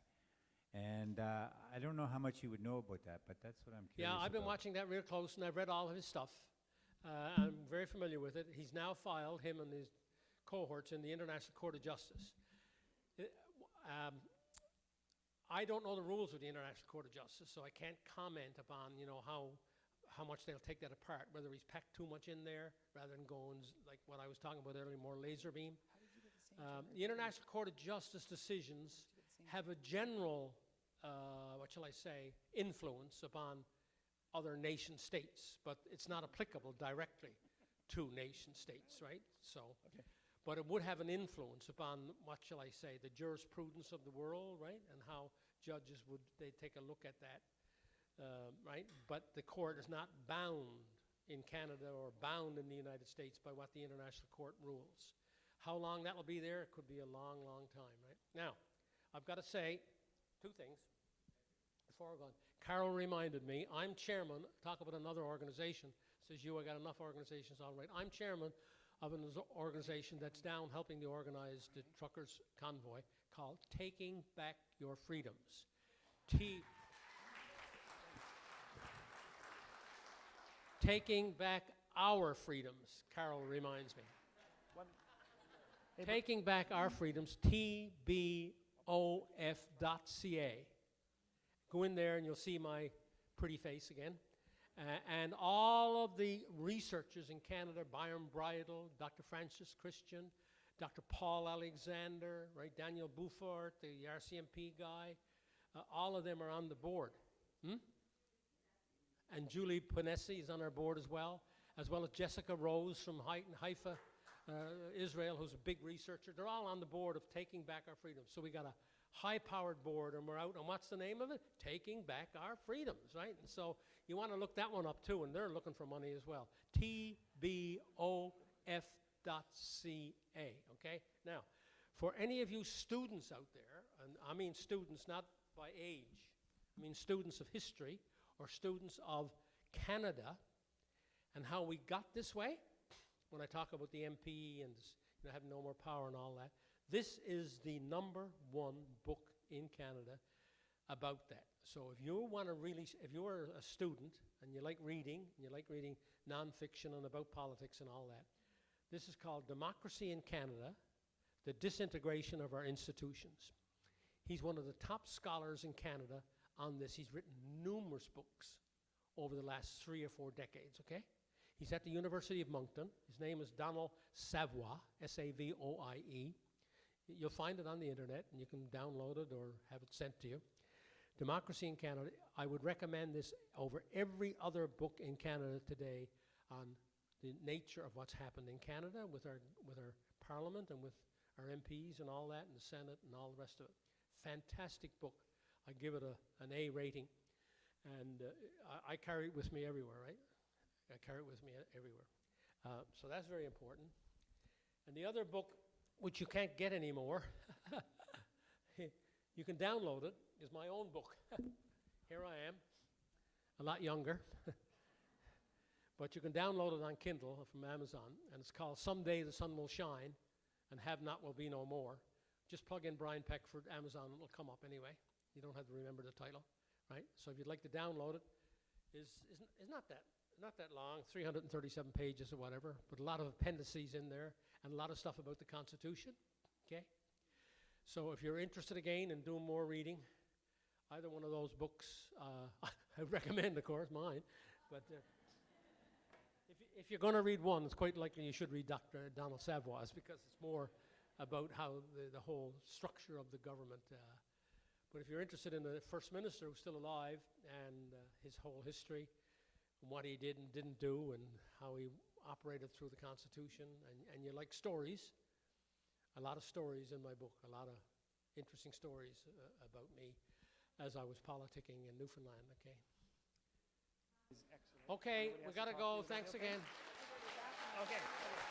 and I don't know how much you would know about that, but that's what I'm curious.
Yeah, I've been
about.
watching that real close, and I've read all of his stuff. I'm very familiar with it. He's now filed, him and his cohorts, in the International Court of Justice. I don't know the rules of the International Court of Justice, so I can't comment upon, how much they'll take that apart, whether he's packed too much in there rather than going, like what I was talking about earlier, more laser beam. The International Court of Justice decisions have a general, influence upon other nation states, but it's not applicable directly to nation states, right? So, but it would have an influence upon, the jurisprudence of the world, right? And how judges they take a look at that, right? But the court is not bound in Canada or bound in the United States by what the International Court rules. How long that will be there? It could be a long, long time, right? Now, I've got to say two things before we're going. Carol reminded me, I'm chairman, talk about another organization, says I got enough organizations all right. I'm chairman of an organization that's down helping to organize the truckers' convoy called Taking Back Your Freedoms. Taking Back Our Freedoms, Carol reminds me. Taking Back Our Freedoms, TBOF.ca. Go in there and you'll see my pretty face again. And all of the researchers in Canada, Byron Bridle, Dr. Francis Christian, Dr. Paul Alexander, right, Daniel Beaufort, the RCMP guy, all of them are on the board. And Julie Panesi is on our board as well as Jessica Rose from Haifa, Israel, who's a big researcher. They're all on the board of Taking Back Our Freedoms. So we got a high-powered board, and we're out, and what's the name of it? Taking Back Our Freedoms, right? And so you want to look that one up, too, and they're looking for money as well. TBOF.ca, okay? Now, for any of you students out there, and I mean students not by age, I mean students of history or students of Canada and how we got this way, when I talk about the MP and having no more power and all that, this is the #1 book in Canada about that. So if you want to if you're a student and you like reading nonfiction and about politics and all that, this is called Democracy in Canada, The Disintegration of Our Institutions. He's one of the top scholars in Canada on this. He's written numerous books over the last 3 or 4 decades, okay? He's at the University of Moncton. His name is Donald Savoie, Savoie. You'll find it on the internet, and you can download it or have it sent to you. Democracy in Canada. I would recommend this over every other book in Canada today on the nature of what's happened in Canada with our Parliament and with our MPs and all that, and the Senate and all the rest of it. Fantastic book. I give it an A rating, and I carry it with me everywhere, right? I carry it with me everywhere. So that's very important. And the other book, which you can't get anymore, you can download it, is my own book. Here I am, a lot younger. But you can download it on Kindle from Amazon, and it's called Someday the Sun Will Shine, and Have Not Will Be No More. Just plug in Brian Peckford, Amazon, and it'll come up anyway. You don't have to remember the title, right? So if you'd like to download it, it's not that long, 337 pages or whatever, but a lot of appendices in there and a lot of stuff about the Constitution, okay? So if you're interested again in doing more reading, either one of those books, I recommend, of course, mine, but if you're going to read one, it's quite likely you should read Dr. Donald Savoie's, because it's more about how the whole structure of the government. But if you're interested in the First Minister who's still alive and his whole history, and what he did and didn't do, and how he operated through the Constitution. And you like stories. A lot of stories in my book, a lot of interesting stories about me as I was politicking in Newfoundland, okay?
Excellent.
Okay,
Everybody
we
has
got to
talk to
go.
you.
Thanks
Okay.
again.
Okay.